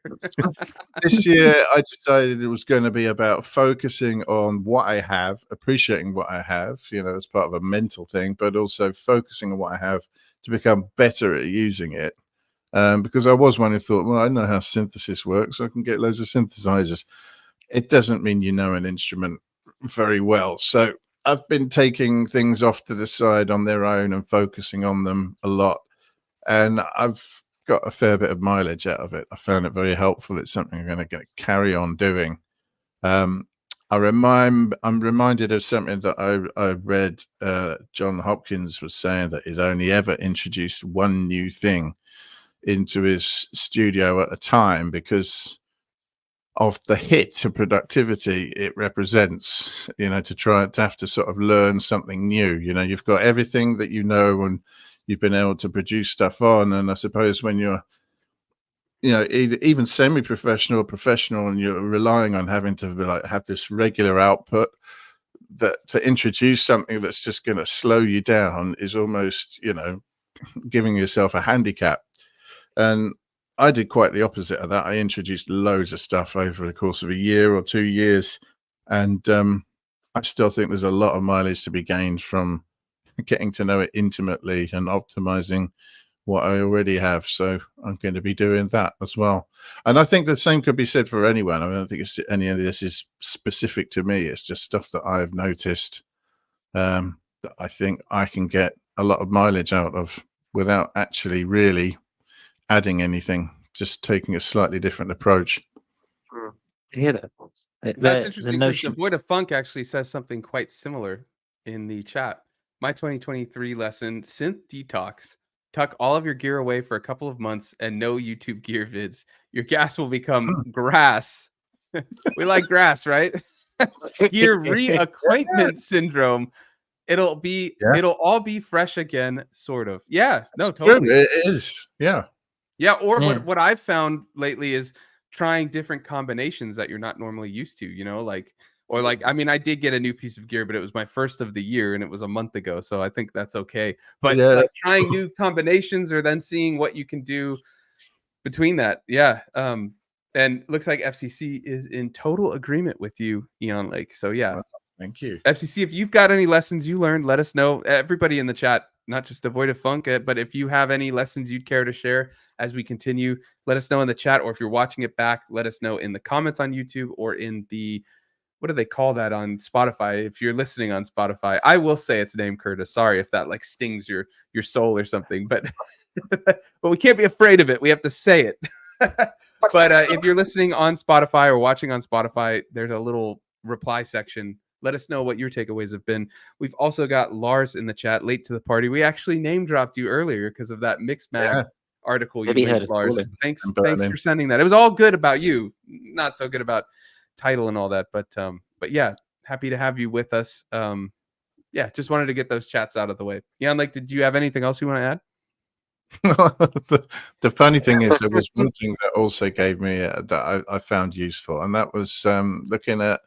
This year, I decided it was going to be about focusing on what I have, appreciating what I have, as part of a mental thing, but also focusing on what I have to become better at using it. Because I was one who thought, well, I know how synthesis works, so I can get loads of synthesizers. It doesn't mean you know an instrument very well. So I've been taking things off to the side on their own and focusing on them a lot. And I've got a fair bit of mileage out of it. I found it very helpful. It's something I'm going to carry on doing. I'm reminded of something that I read. John Hopkins was saying that he'd only ever introduced one new thing into his studio at a time because of the hit to productivity it represents, to try to have to sort of learn something new. You've got everything that and you've been able to produce stuff on. And I suppose when you're, even semi-professional, professional, and you're relying on having to have this regular output, that to introduce something that's just going to slow you down is almost, giving yourself a handicap. And I did quite the opposite of that. I introduced loads of stuff over the course of a year or 2 years. And I still think there's a lot of mileage to be gained from getting to know it intimately and optimizing what I already have. So I'm going to be doing that as well. And I think the same could be said for anyone. I don't think any of this is specific to me. It's just stuff that I've noticed that I think I can get a lot of mileage out of without actually really adding anything, just taking a slightly different approach. Yeah, that's interesting because Devoid of Funk actually says something quite similar in the chat. My 2023 lesson: synth detox. Tuck all of your gear away for a couple of months and no YouTube gear vids. Your gas will become grass. We like grass, right? Gear reacquaintment syndrome. It'll all be fresh again, sort of. Yeah, no, totally. True. It is. Yeah. Yeah, or what I've found lately is trying different combinations that you're not normally used to, I mean, I did get a new piece of gear, but it was my first of the year and it was a month ago, so I think that's okay. But trying new combinations or then seeing what you can do between that. Yeah. And looks like FCC is in total agreement with you, Eon Lake. So yeah. Well, thank you. FCC, if you've got any lessons you learned, let us know. Everybody in the chat, not just Devoid of Funk, but if you have any lessons you'd care to share as we continue, let us know in the chat. Or if you're watching it back, let us know in the comments on YouTube or in the, what do they call that on Spotify? If you're listening on Spotify, I will say its name, Curtis. Sorry if that like stings your soul or something, but but we can't be afraid of it. We have to say it. But if you're listening on Spotify or watching on Spotify, there's a little reply section. Let us know what your takeaways have been. We've also got Lars in the chat, late to the party. We actually name dropped you earlier because of that Mixmag article you linked, Lars. Thanks for sending that. It was all good about you, not so good about Tidal and all that. But yeah, happy to have you with us. Yeah, just wanted to get those chats out of the way. Yeah, like, did you have anything else you want to add? The funny thing is, there was one thing that also gave me that I found useful, and that was looking at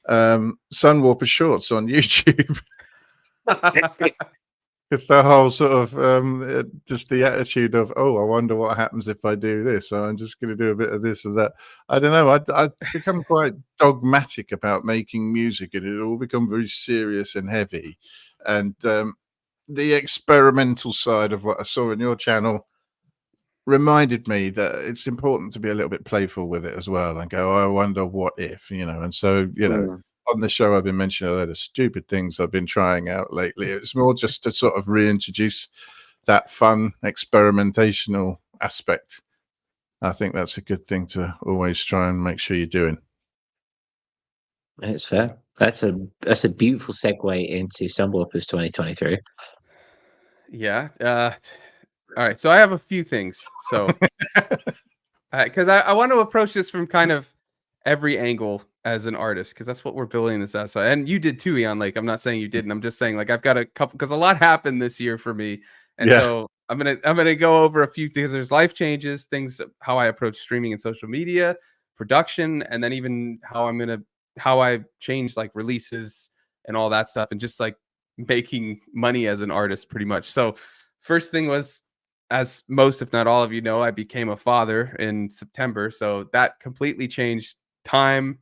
Sunwarper shorts on YouTube. It's the whole sort of just the attitude of, oh, I wonder what happens if I do this. So I'm just going to do a bit of this and that. I don't know. I've become quite dogmatic about making music, and it all become very serious and heavy. And the experimental side of what I saw in your channel reminded me that it's important to be a little bit playful with it as well and go, oh, I wonder what if, and so, on the show, I've been mentioning a lot of stupid things I've been trying out lately. It's more just to sort of reintroduce that fun experimentational aspect. I think that's a good thing to always try and make sure you're doing. It's fair. That's a beautiful segue into Sunwarper's 2023. Yeah. All right. So I have a few things. So because I want to approach this from kind of every angle as an artist, because that's what we're building this as. So, and you did too, Eon. Like, I'm not saying you didn't. I'm just saying, like, I've got a couple, because a lot happened this year for me, and so I'm gonna go over a few things. There's life changes, things, how I approach streaming and social media, production, and then even how I changed like releases and all that stuff, and just like making money as an artist, pretty much. So, first thing was, as most, if not all of you know, I became a father in September, so that completely changed time,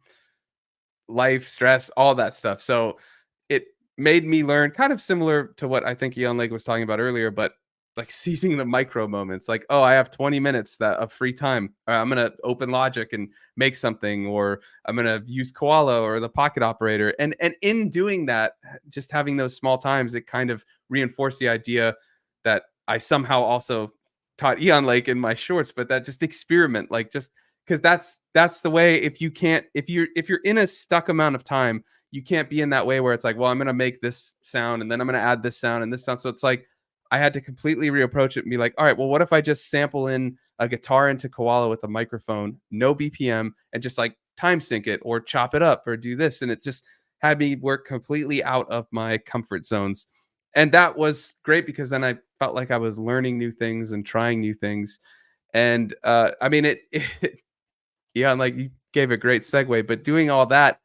life, stress, all that stuff. So it made me learn, kind of similar to what I think Eon Lake was talking about earlier, but like seizing the micro moments. Like, oh, I have 20 minutes of free time. I'm gonna open Logic and make something, or I'm gonna use Koala or the Pocket Operator. And in doing that, just having those small times, it kind of reinforced the idea that I somehow also taught Eon Lake in my shorts, but that just experiment, like just because that's the way. If you're in a stuck amount of time, you can't be in that way where it's like, well, I'm gonna make this sound and then I'm gonna add this sound and this sound. So it's like I had to completely reapproach it and be like, all right, well, what if I just sample in a guitar into Koala with a microphone, no BPM, and just like time sync it or chop it up or do this, and it just had me work completely out of my comfort zones. And that was great because then I felt like I was learning new things and trying new things. And I mean, yeah, like you gave a great segue, but doing all that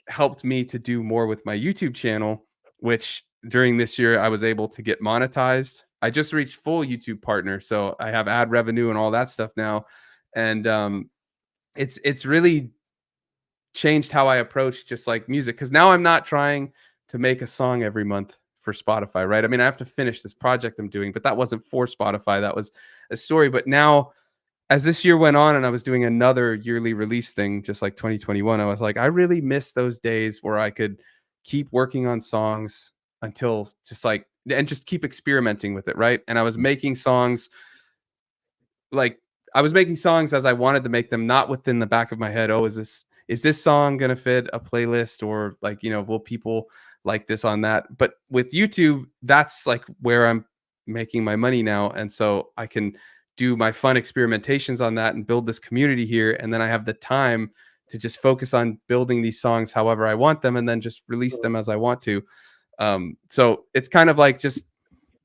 helped me to do more with my YouTube channel, which during this year I was able to get monetized. I just reached full YouTube partner, so I have ad revenue and all that stuff now. And it's really changed how I approach just like music, because now I'm not trying to make a song every month for Spotify, right? I mean, I have to finish this project I'm doing, but that wasn't for Spotify. That was a story. But now, as this year went on and I was doing another yearly release thing, just like 2021, I was like, I really miss those days where I could keep working on songs until just like, and just keep experimenting with it, right? And I was making songs like, I was making songs as I wanted to make them, not within the back of my head. Oh, is this song gonna fit a playlist, or like, will people like this on that? But with YouTube, that's like where I'm making my money now, and so I can do my fun experimentations on that and build this community here, and then I have the time to just focus on building these songs however I want them, and then just release them as I want to. So it's kind of like just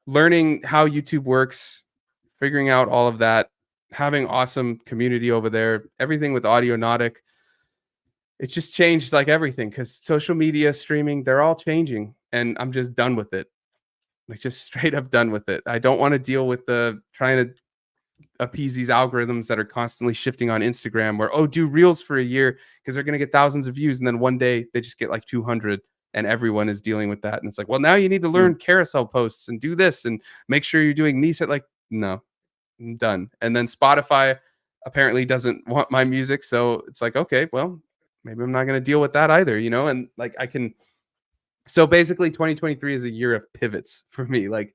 learning how YouTube works, figuring out all of that, having awesome community over there, everything with Audionautic. It just changed like everything, because social media, streaming, they're all changing, and I'm just done with it. Like, just straight up done with it. I don't want to deal with the trying to appease these algorithms that are constantly shifting on Instagram, where, oh, do reels for a year because they're going to get thousands of views, and then one day they just get like 200, and everyone is dealing with that. And it's like, well, now you need to learn carousel posts and do this and make sure you're doing these. Like, no, I'm done. And then Spotify apparently doesn't want my music, so it's like, okay, well, maybe I'm not going to deal with that either, and like I can. So basically 2023 is a year of pivots for me. Like,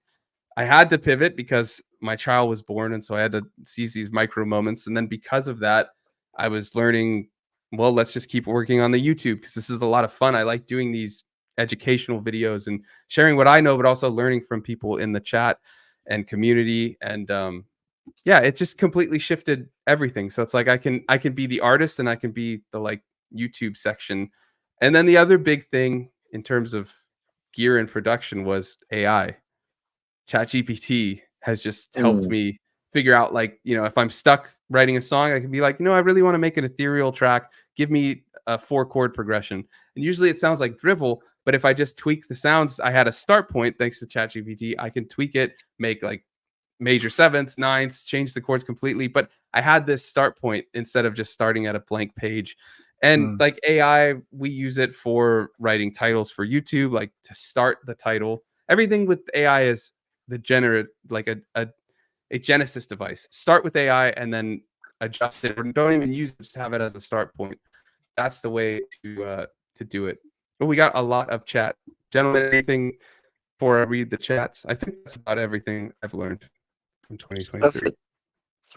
I had to pivot because my child was born, and so I had to seize these micro moments. And then because of that, I was learning, well, let's just keep working on the YouTube, because this is a lot of fun. I like doing these educational videos and sharing what I know, but also learning from people in the chat and community. And yeah, it just completely shifted everything. So it's like I can be the artist, and I can be the like YouTube section. And then the other big thing in terms of gear and production was AI. ChatGPT has just helped me figure out, like, if I'm stuck writing a song, I can be like, I really want to make an ethereal track. Give me a 4-chord progression. And usually it sounds like drivel, but if I just tweak the sounds, I had a start point thanks to ChatGPT. I can tweak it, make like major sevenths, ninths, change the chords completely. But I had this start point instead of just starting at a blank page. And like AI, we use it for writing titles for YouTube, like to start the title. Everything with AI is the generate, like a Genesis device. Start with AI and then adjust it, or don't even use it, just have it as a start point. That's the way to do it. But we got a lot of chat. Gentlemen, anything before I read the chats? I think that's about everything I've learned from 2023.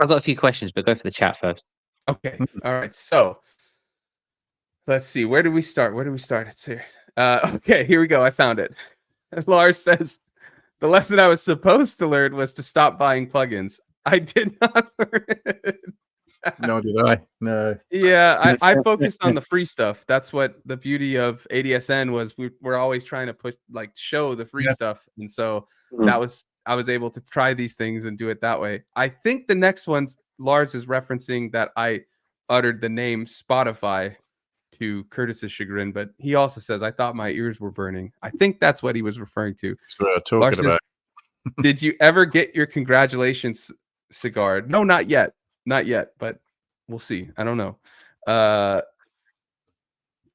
I've got a few questions, but go for the chat first. Okay. All right. So let's see. Where do we start? It's here. Okay, here we go. I found it. Lars says, the lesson I was supposed to learn was to stop buying plugins. I did not learn it. No, did I? No. Yeah, I focused on the free stuff. That's what the beauty of ADSN was. We're always trying to show the free stuff. And so I was able to try these things and do it that way. I think the next one, Lars is referencing that I uttered the name Spotify to Curtis's chagrin, but he also says, I thought my ears were burning. I think that's what he was referring to. That's what I'm talking Lars about. says, did you ever get your congratulations cigar? No, not yet. Not yet, but we'll see. I don't know.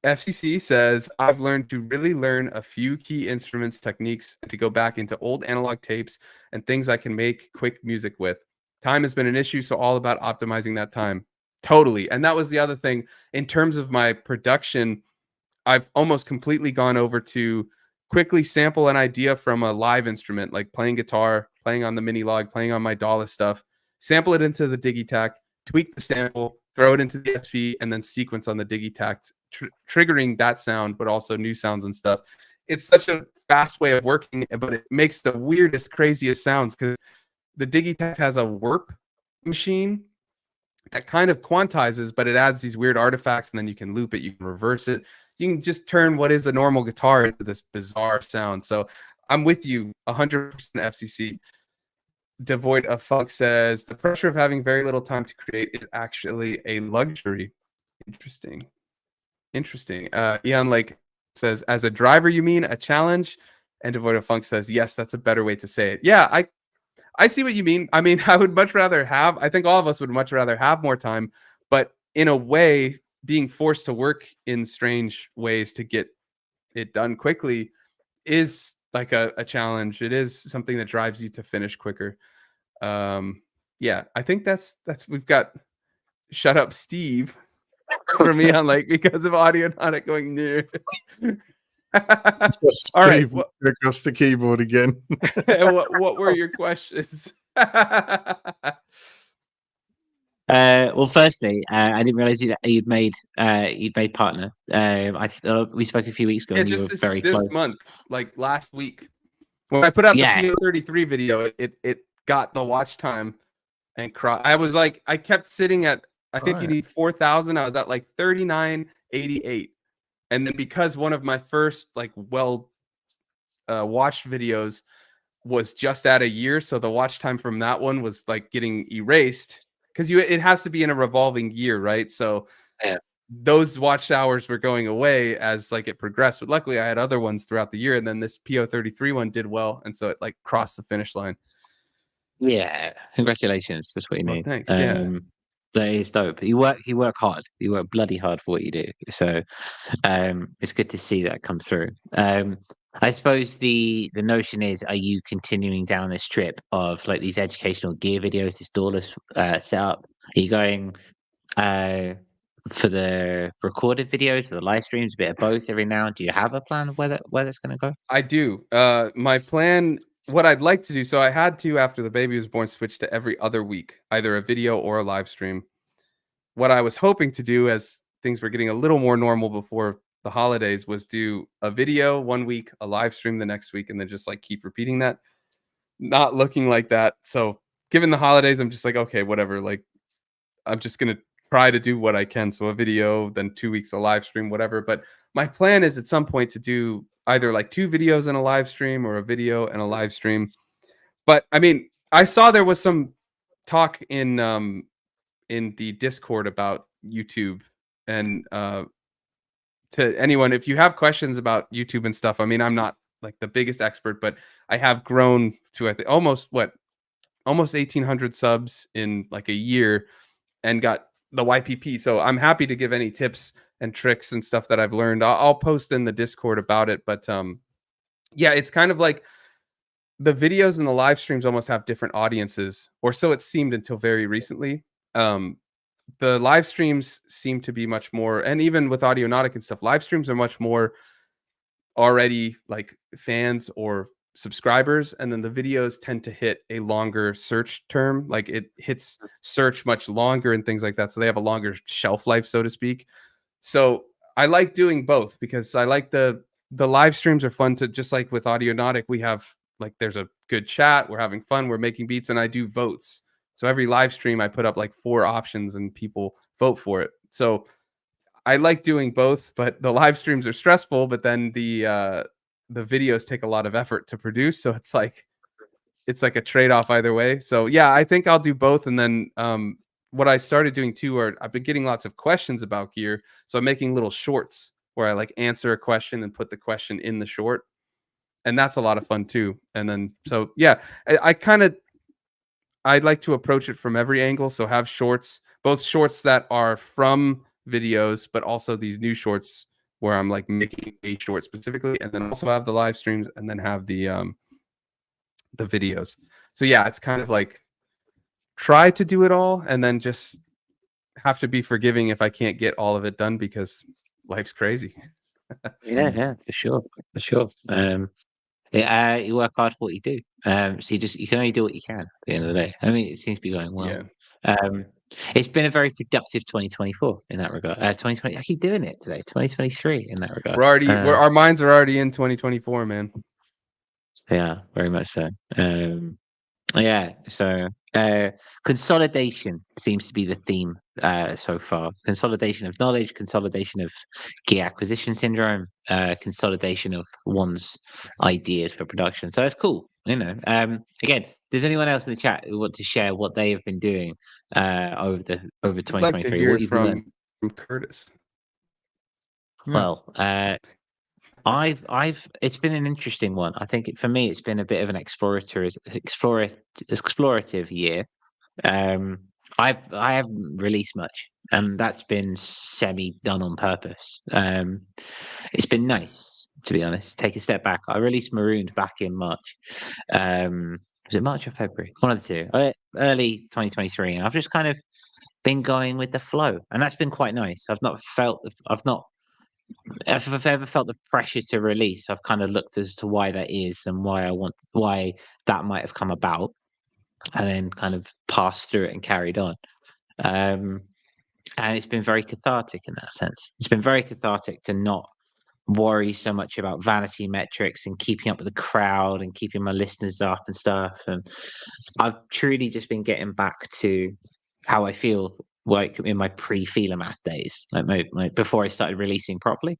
FCC says, I've learned to really learn a few key instruments, techniques, and to go back into old analog tapes and things I can make quick music with. Time has been an issue, so all about optimizing that time. Totally. And that was the other thing. In terms of my production, I've almost completely gone over to quickly sample an idea from a live instrument, like playing guitar, playing on the mini log, playing on my Dolly stuff, sample it into the Digitac, tweak the sample, throw it into the SV, and then sequence on the Digitact, triggering that sound, but also new sounds and stuff. It's such a fast way of working, but it makes the weirdest, craziest sounds because the Digitact has a warp machine that kind of quantizes, but it adds these weird artifacts, and then you can loop it, you can reverse it. You can just turn what is a normal guitar into this bizarre sound. So I'm with you 100% FCC. Devoid of Funk says, the pressure of having very little time to create is actually a luxury. Interesting. Eon Lake says, as a driver, you mean a challenge? And Devoid of Funk says, yes, that's a better way to say it. Yeah, I see what you mean. I mean, I think all of us would much rather have more time, but in a way, being forced to work in strange ways to get it done quickly is like a challenge. It is something that drives you to finish quicker. Yeah, I think that's we've got Shut Up Steve for me on like because of Audionaut going near. All right, across the keyboard again. what were your questions? Well, firstly, I didn't realize you'd made Partner. We spoke a few weeks ago, and you were very close. This month, like last week, when I put out the PO33 video, it got the watch time and I was like, I kept sitting at, I think you need 4,000. I was at like 39.88, and then because one of my first like watched videos was just at a year, so the watch time from that one was like getting erased because it has to be in a revolving year, right? So those watch hours were going away as like it progressed. But luckily, I had other ones throughout the year, and then this PO33 one did well, and so it like crossed the finish line. Yeah, congratulations. That's what you need. Thanks. Yeah, that is dope. You work hard. You work bloody hard for what you do. So it's good to see that come through. I suppose the notion is, are you continuing down this trip of like these educational gear videos, this doorless setup? Are you going for the recorded videos or the live streams, a bit of both every now? Do you have a plan of where that's going to go? I do. My plan, what I'd like to do, so I had to, after the baby was born, switch to every other week, either a video or a live stream. What I was hoping to do, as things were getting a little more normal before the holidays, was do a video one week, a live stream the next week, and then just like keep repeating that. Not looking like that. So given the holidays, I'm just like, okay, whatever. Like, I'm just going to try to do what I can. So a video, then 2 weeks, a live stream, whatever. But my plan is at some point to do either like 2 videos and a live stream or a video and a live stream. But I mean, I saw there was some talk in the Discord about YouTube, and to anyone, if you have questions about YouTube and stuff, I mean, I'm not like the biggest expert, but I have grown to, I think, almost 1,800 subs in like a year and got the YPP. So I'm happy to give any tips and tricks and stuff that I've learned. I'll post in the Discord about it. But yeah, it's kind of like the videos and the live streams almost have different audiences, or so it seemed until very recently. The live streams seem to be much more, and even with Audionautic and stuff, live streams are much more already like fans or subscribers, and then the videos tend to hit a longer search term, like it hits search much longer and things like that, so they have a longer shelf life, so to speak. So I like doing both because I like the live streams are fun to, just like with Audionautic, we have like, there's a good chat, we're having fun, we're making beats, and I do votes. So every live stream I put up like 4 options and people vote for it. So I like doing both, but the live streams are stressful, but then the videos take a lot of effort to produce. So it's like a trade-off either way. So yeah, I think I'll do both. And then what I started doing too, are I've been getting lots of questions about gear. So I'm making little shorts where I like answer a question and put the question in the short. And that's a lot of fun too. And then, so yeah, I'd like to approach it from every angle. So have shorts, both shorts that are from videos, but also these new shorts where I'm like making a short specifically, and then also have the live streams, and then have the videos. So yeah, it's kind of like try to do it all, and then just have to be forgiving if I can't get all of it done because life's crazy. Yeah, for sure. You work hard for what you do. So you can only do what you can at the end of the day. I mean, it seems to be going well. Yeah. It's been a very productive 2024 in that regard. 2020. I keep doing it today. 2023 in that regard. Our minds are already in 2024, man. Yeah, very much so. Yeah, so consolidation seems to be the theme so far. Consolidation of knowledge, consolidation of key acquisition syndrome, consolidation of one's ideas for production. So it's cool, you know. Again, does anyone else in the chat who want to share what they have been doing over I'd like to 2023? hear What it you've learned? from Curtis. Yeah. Well, it's been an interesting one. I think for me, it's been a bit of an explorative year. I haven't released much, and that's been semi done on purpose. It's been nice, to be honest. Take a step back. I released Marooned back in March. Was it March or February? One of the two. Early 2023, and I've just kind of been going with the flow, and that's been quite nice. If I've ever felt the pressure to release, I've kind of looked as to why that is and why that might have come about, and then kind of passed through it and carried on. And it's been very cathartic in that sense. It's been very cathartic to not worry so much about vanity metrics and keeping up with the crowd and keeping my listeners up and stuff. And I've truly just been getting back to how I feel like in my pre-Feeler Math days, like my before I started releasing properly.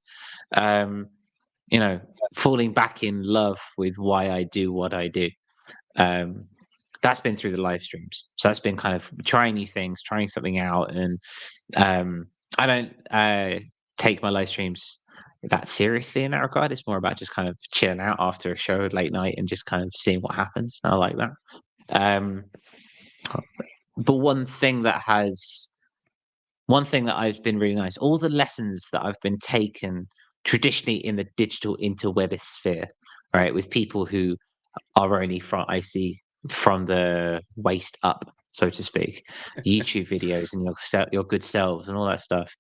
You know, falling back in love with why I do what I do. That's been through the live streams. So that's been kind of trying new things, trying something out. And I don't take my live streams that seriously in that regard. It's more about just kind of chilling out after a show late night and just kind of seeing what happens. I like that. But one thing that has been really nice, all the lessons that I've been taken traditionally in the digital interwebosphere, right, with people who are only from the waist up, so to speak, YouTube videos and your good selves and all that stuff.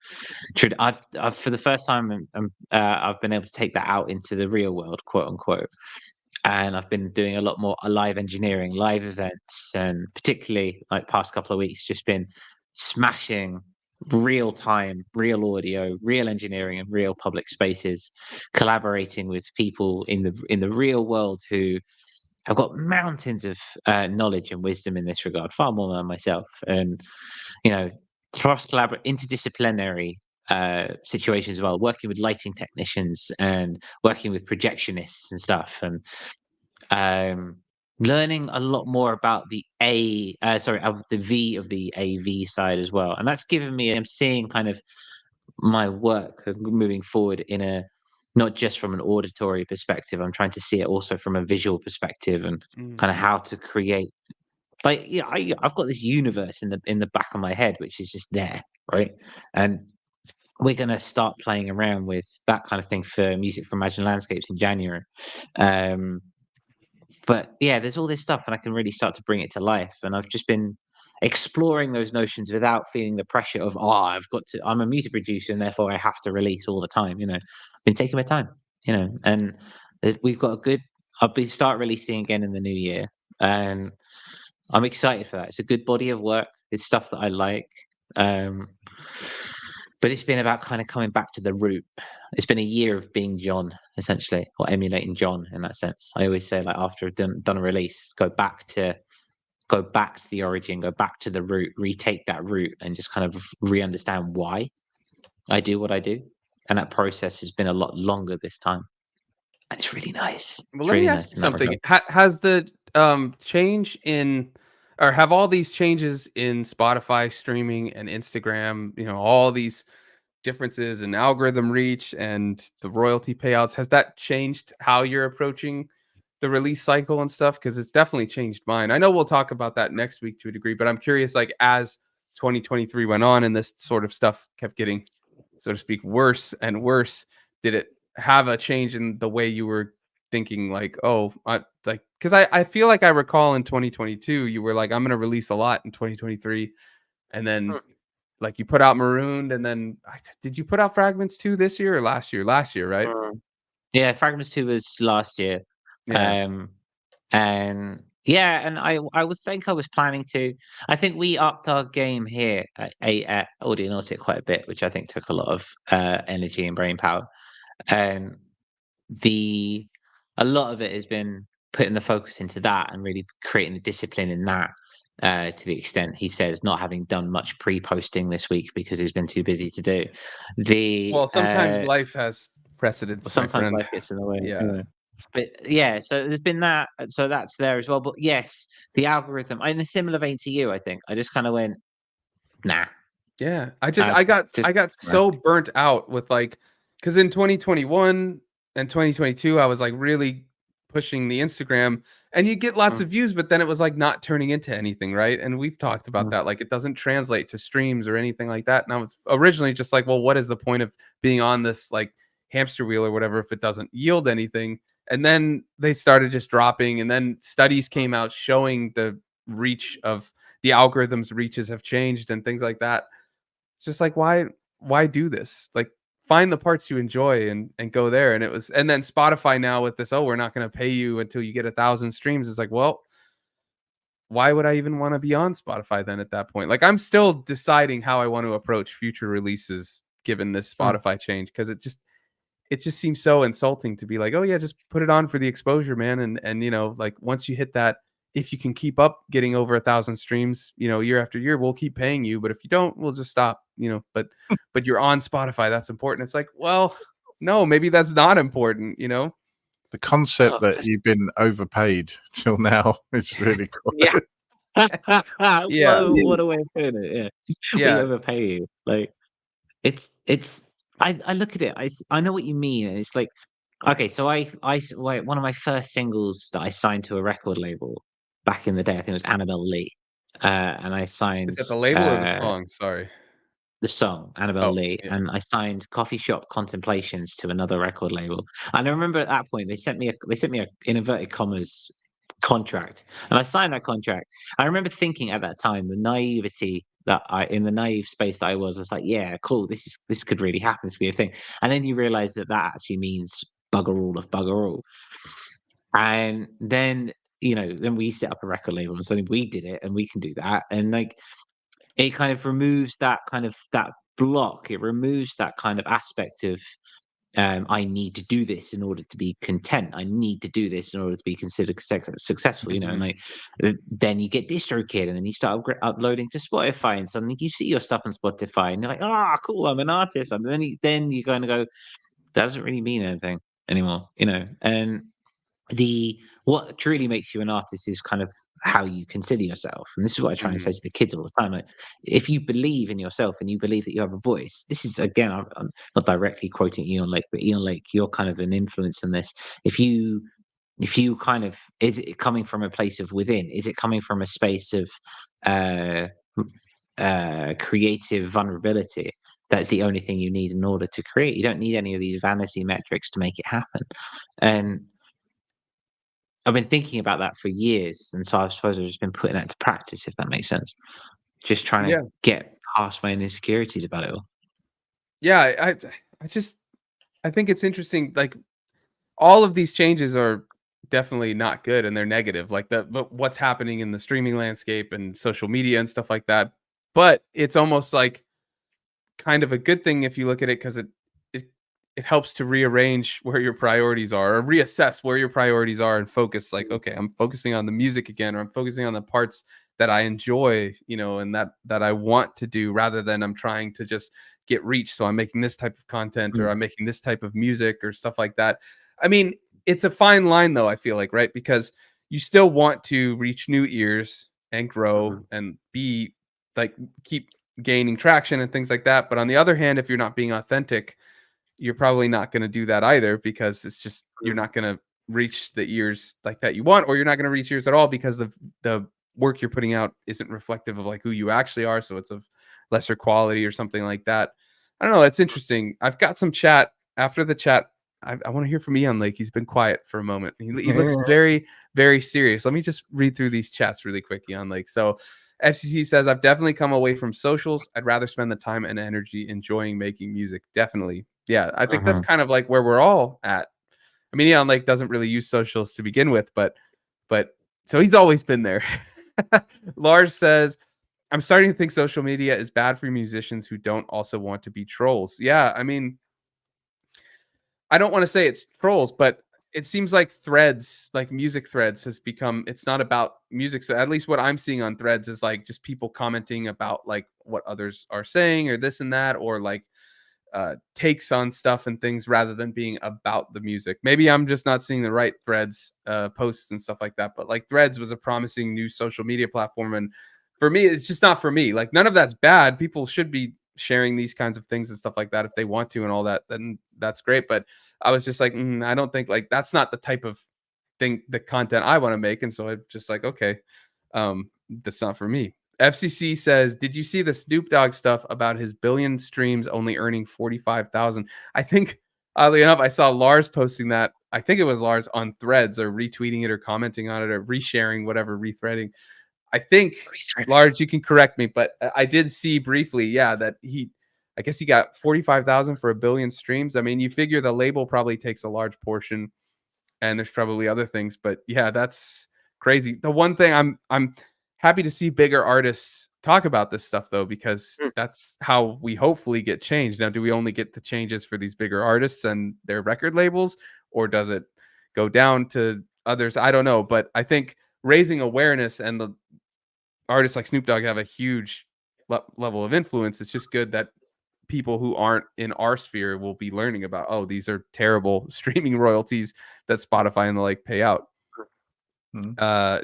I've for the first time, I've been able to take that out into the real world, quote unquote. And I've been doing a lot more live engineering, live events, and particularly like past couple of weeks, just been smashing real time, real audio, real engineering, and real public spaces, collaborating with people in the real world who have got mountains of knowledge and wisdom in this regard, far more than myself. And you know, interdisciplinary situations as well, working with lighting technicians and working with projectionists and stuff, and learning a lot more about the V of the AV side as well. And that's given me, I'm seeing kind of my work moving forward in a not just from an auditory perspective. I'm trying to see it also from a visual perspective and kind of how to create. Like, yeah, I've got this universe in the back of my head, which is just there, right? And we're going to start playing around with that kind of thing for Music for Imagined Landscapes in January. But yeah, there's all this stuff, and I can really start to bring it to life. And I've just been exploring those notions without feeling the pressure of, I'm a music producer and therefore I have to release all the time. You know, I've been taking my time, you know, and we've got I'll start releasing again in the new year. And I'm excited for that. It's a good body of work. It's stuff that I like. But it's been about kind of coming back to the root. It's been a year of being John, essentially, or emulating John in that sense. I always say, like, after I've done a release, go back to the origin, go back to the root, retake that root, and just kind of re-understand why I do what I do. And that process has been a lot longer this time. And it's really nice. Well, let me ask you something. Has the change in, or have all these changes in Spotify streaming and Instagram, you know, all these differences in algorithm reach and the royalty payouts, has that changed how you're approaching the release cycle and stuff? Because it's definitely changed mine. I know we'll talk about that next week to a degree, but I'm curious, like, as 2023 went on and this sort of stuff kept getting, so to speak, worse and worse, did it have a change in the way you were thinking, like, because I feel like I recall in 2022 you were like, I'm gonna release a lot in 2023, and then like you put out Marooned, and then did you put out Fragments 2 this year or last year? Last year, right? Yeah, Fragments 2 was last year. Yeah. And Yeah, and I was planning to. I think we upped our game here at Audionautic quite a bit, which I think took a lot of energy and brain power. And the a lot of it has been putting the focus into that and really creating the discipline in that. To the extent he says not having done much pre-posting this week because he's been too busy to do. The Well, sometimes life has precedence, my Sometimes friend. life gets in the way. Yeah. But yeah, so there's been that. So that's there as well. But yes, the algorithm, in a similar vein to you, I think. I just kind of went, nah. Yeah. I I got nah. so burnt out with like, because in 2021 and 2022, I was like really pushing the Instagram and you get lots Mm, of views, but then it was like not turning into anything, right? And we've talked about mm, that. Like it doesn't translate to streams or anything like that. And I was originally just like, well, what is the point of being on this like hamster wheel or whatever if it doesn't yield anything? And then they started just dropping, and then studies came out showing the reach of the algorithms reaches have changed and things like that. Just like why do this? Like find the parts you enjoy and go there. And it was, and then Spotify now with this, oh, we're not going to pay you until you get 1,000 streams. It's like, well, why would I even want to be on Spotify then at that point? Like I'm still deciding how I want to approach future releases given this mm. Spotify change, because it just seems so insulting to be like, oh yeah, just put it on for the exposure, man. And you know, like once you hit that, if you can keep up getting over 1,000 streams, you know, year after year, we'll keep paying you. But if you don't, we'll just stop, you know. But you're on Spotify, that's important. It's like, well, no, maybe that's not important, you know. The concept Oh, that you've been overpaid till now is really yeah. quite. Yeah. What a way of putting it. Yeah. We Yeah. overpay you. Like it's I look at it, I know what you mean. And it's like, okay, so one of my first singles that I signed to a record label back in the day, I think it was Annabelle Lee. And I Is signed that the label or the song? Sorry. the song Annabelle Oh, Lee, yeah. and I signed Coffee Shop Contemplations to another record label. And I remember at that point they sent me a in inverted commas contract, and I signed that contract. I remember thinking at that time the naivety that I in the naive space that I was like, yeah, cool, this could really happen, this could be a thing. And then you realize that that actually means bugger all of bugger all. And then then we set up a record label and suddenly we did it and we can do that. And like it kind of removes that block. It removes that kind of aspect of I need to do this in order to be content. I need to do this in order to be considered successful. And Mhm. like then you get DistroKid, and then you start uploading to Spotify, and suddenly you see your stuff on Spotify, and you're like, ah, cool, I'm an artist. And then you're going to go, that doesn't really mean anything anymore. And the what truly makes you an artist is kind of how you consider yourself. And this is what I try and say Mhm. to the kids all the time. Like, if you believe in yourself and you believe that you have a voice, this is again, I'm not directly quoting Ian Lake, but Ian Lake, you're kind of an influence in this. If you kind of, is it coming from a place of within? Is it coming from a space of uh creative vulnerability? That's the only thing you need in order to create. You don't need any of these vanity metrics to make it happen. And I've been thinking about that for years, and so I suppose I've just been putting that into practice, if that makes sense. Just trying to Yeah. get past my own insecurities about it all. Yeah. I just I think it's interesting. Like all of these changes are definitely not good and they're negative. Like but what's happening in the streaming landscape and social media and stuff like that. But it's almost like kind of a good thing if you look at it, because it it helps to rearrange where your priorities are or reassess where your priorities are and focus like, okay, I'm focusing on the music again, or I'm focusing on the parts that I enjoy, you know, and that I want to do, rather than I'm trying to just get reach. So I'm making this type of content, or Mm, I'm making this type of music or stuff like that. I mean, it's a fine line though, I feel like, right? Because you still want to reach new ears and grow mhm, and be like keep gaining traction and things like that. But on the other hand, if you're not being authentic, you're probably not going to do that either, because it's just you're mm, not going to reach the ears like that you want, or you're not going to reach ears at all because the work you're putting out isn't reflective of like who you actually are. So it's of lesser quality or something like that. I don't know. It's interesting. I've got some chat after the chat. I want to hear from Ian Lake. He's been quiet for a moment. He looks very, very serious. Let me just read through these chats really quick, Ian Lake. So FCC says, I've definitely come away from socials. I'd rather spend the time and energy enjoying making music. Definitely. Yeah, I think that's mhm. kind of like where we're all at. I mean, Eon Lake doesn't really use socials to begin with, but So he's always been there. Lars says, I'm starting to think social media is bad for musicians who don't also want to be trolls. Yeah, I mean, I don't want to say it's trolls, but it seems like threads, like music threads, has become, it's not about music. So at least what I'm seeing on threads is like just people commenting about like what others are saying or this and that, or like takes on stuff and things rather than being about the music. Maybe I'm just not seeing the right threads posts and stuff like that. But like threads was a promising new social media platform. And for me, it's just not for me. Like none of that's bad. People should be sharing these kinds of things and stuff like that if they want to and all that, then that's great. But I was just like, I don't think like that's not the type of thing, the content I want to make. And so I'm just like, okay, that's not for me. FCC says, did you see the Snoop Dogg stuff about his billion streams only earning 45,000? I think, oddly enough, I saw Lars posting that. I think it was Lars on Threads, or retweeting it or commenting on it or resharing, whatever, rethreading. I think, Lars, you can correct me, but I did see briefly, yeah, that I guess he got 45,000 for a billion streams. I mean, you figure the label probably takes a large portion, and there's probably other things, but yeah, that's crazy. The one thing I'm happy to see bigger artists talk about this stuff though, because that's how we hopefully get change. Now, do we only get the changes for these bigger artists and their record labels, or does it go down to others? I don't know, but I think raising awareness, and the artists like Snoop Dogg have a huge level of influence. It's just good that people who aren't in our sphere will be learning about, oh, these are terrible streaming royalties that Spotify and the like pay out.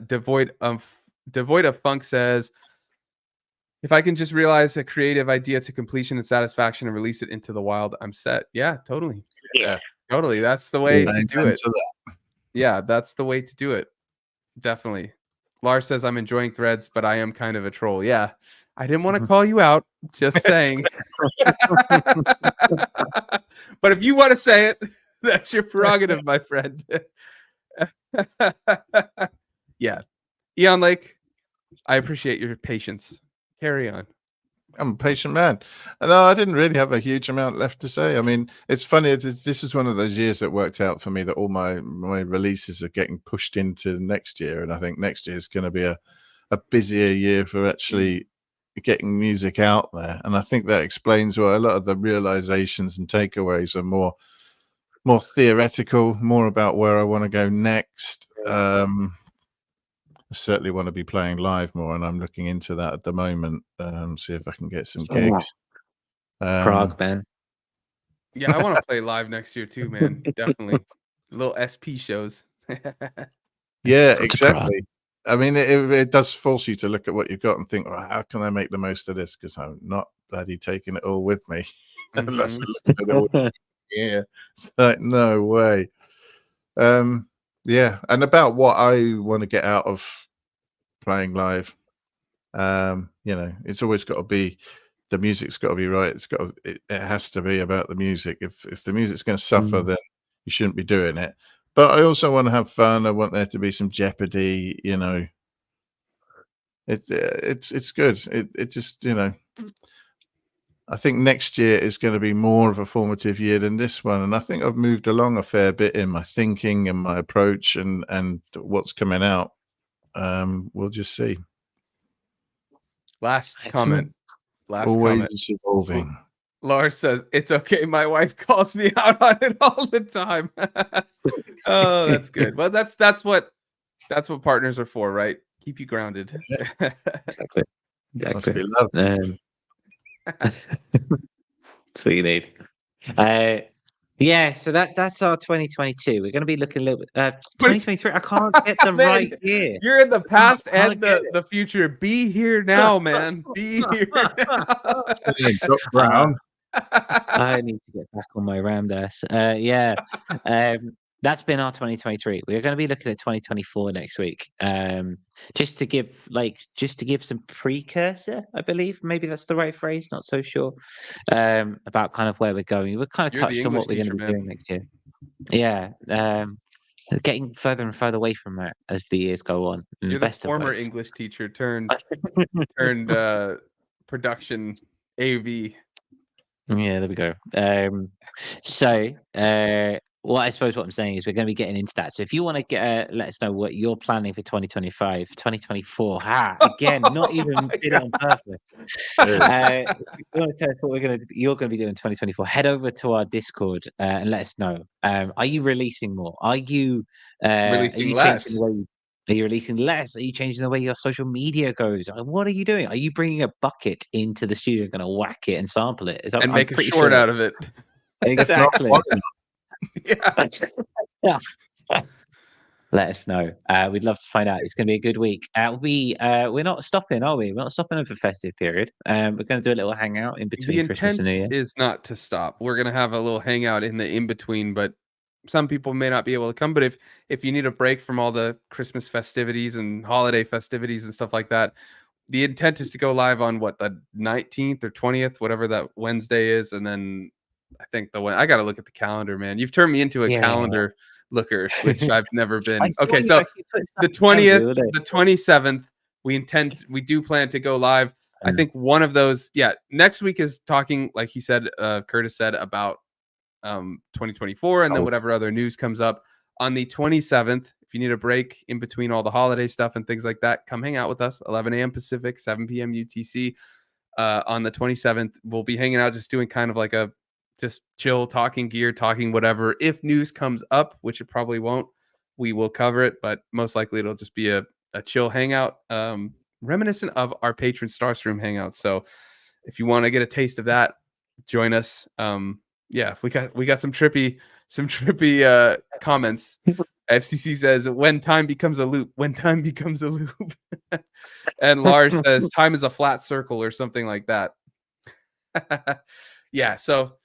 Devoid of Funk says, if I can just realize a creative idea to completion and satisfaction and release it into the wild, I'm set. Yeah, totally. Yeah, totally. That's the way to do it. that. Yeah, that's the way to do it. Definitely. Lars says, I'm enjoying Threads, but I am kind of a troll. Yeah. I didn't want to call you out. Just saying. But if you want to say it, that's your prerogative, my friend. Yeah. Eon Lake, I appreciate your patience. Carry on. I'm a patient man. No, I didn't really have a huge amount left to say. I mean, it's funny. This is one of those years that worked out for me that all my releases are getting pushed into next year. And I think next year is going to be a busier year for actually getting music out there. And I think that explains why a lot of the realizations and takeaways are more theoretical, more about where I want to go next. I certainly want to be playing live more, and I'm looking into that at the moment. See if I can get some gigs. Prague, Ben. Yeah, I want to play live next year too, man. Definitely. Little SP shows. Yeah, exactly. I mean, it does force you to look at what you've got and think, well, how can I make the most of this? Because I'm not bloody taking it all with me. Yeah, it's like, no way. Yeah, and about what I want to get out of playing live, it's always got to be, the music's got to be right. It has to be about the music. If the music's going to suffer, then you shouldn't be doing it. But I also want to have fun. I want there to be some jeopardy. It's good. It just I think next year is going to be more of a formative year than this one. And I think I've moved along a fair bit in my thinking and my approach and what's coming out. We'll just see. Last comment. Always evolving. Lars says, it's okay. My wife calls me out on it all the time. Oh, that's good. Well, that's what partners are for, right? Keep you grounded. Exactly. Must be love. That's what you need. Yeah, so that's our 2022. We're going to be looking a little bit 2023. I can't get the Man, right year. You're in the past and the future. Be here now, man. Be here now. I need to get back on my round ass. Yeah. That's been our 2023. We're going to be looking at 2024 next week. Just to give some precursor, I believe. Maybe that's the right phrase, not so sure. About kind of where we're going. We're kind of touched on what we're going to be doing next year. Yeah. Getting further and further away from that as the years go on. You're the former English teacher turned production AV. Yeah, there we go. So Well, I suppose what I'm saying is we're going to be getting into that. So if you want to get, let us know what you're planning for 2025, 2024. Again, not Oh even my did it God. on purpose. If you want to tell us what you're going to be doing in 2024, head over to our Discord and let us know. Are you releasing more? Are you Releasing changing the less way? Are you releasing less? Are you changing the way your social media goes? What are you doing? Are you bringing a bucket into the studio, going to whack it and sample it? and I'm make a pretty short sure. out of it. If not, Exactly. why not? Yeah. Yeah. Let us know. We'd love to find out. It's going to be a good week. We're not stopping, are we? We're not stopping over the festive period. We're going to do a little hangout in The between Christmas and intent New Year. is not to stop. We're gonna have a little hangout in the in between, but some people may not be able to come. But if you need a break from all the Christmas festivities and holiday festivities and stuff like that, the intent is to go live on what, the 19th or 20th, whatever that Wednesday is, and then I think I got to look at the calendar, man. You've turned me into a Yeah. calendar looker, which I've never been. I Okay, saw so you actually put the stuff down 20th, other day. the 27th, we do plan to go live. I Mm. think one of those, next week is talking, like he said, Curtis said, about 2024, and then Oh. whatever other news comes up on the 27th. If you need a break in between all the holiday stuff and things like that, come hang out with us. 11 a.m. Pacific, 7 p.m. UTC. On the 27th, we'll be hanging out, just doing kind of like a just chill, talking gear, talking whatever. If news comes up, which it probably won't, we will cover it, but most likely it'll just be a chill hangout, reminiscent of our patron Starstream hangout. So if you want to get a taste of that, join us. Yeah, we got some trippy comments. FCC says, when time becomes a loop, and Lars says time is a flat circle or something like that. Yeah, so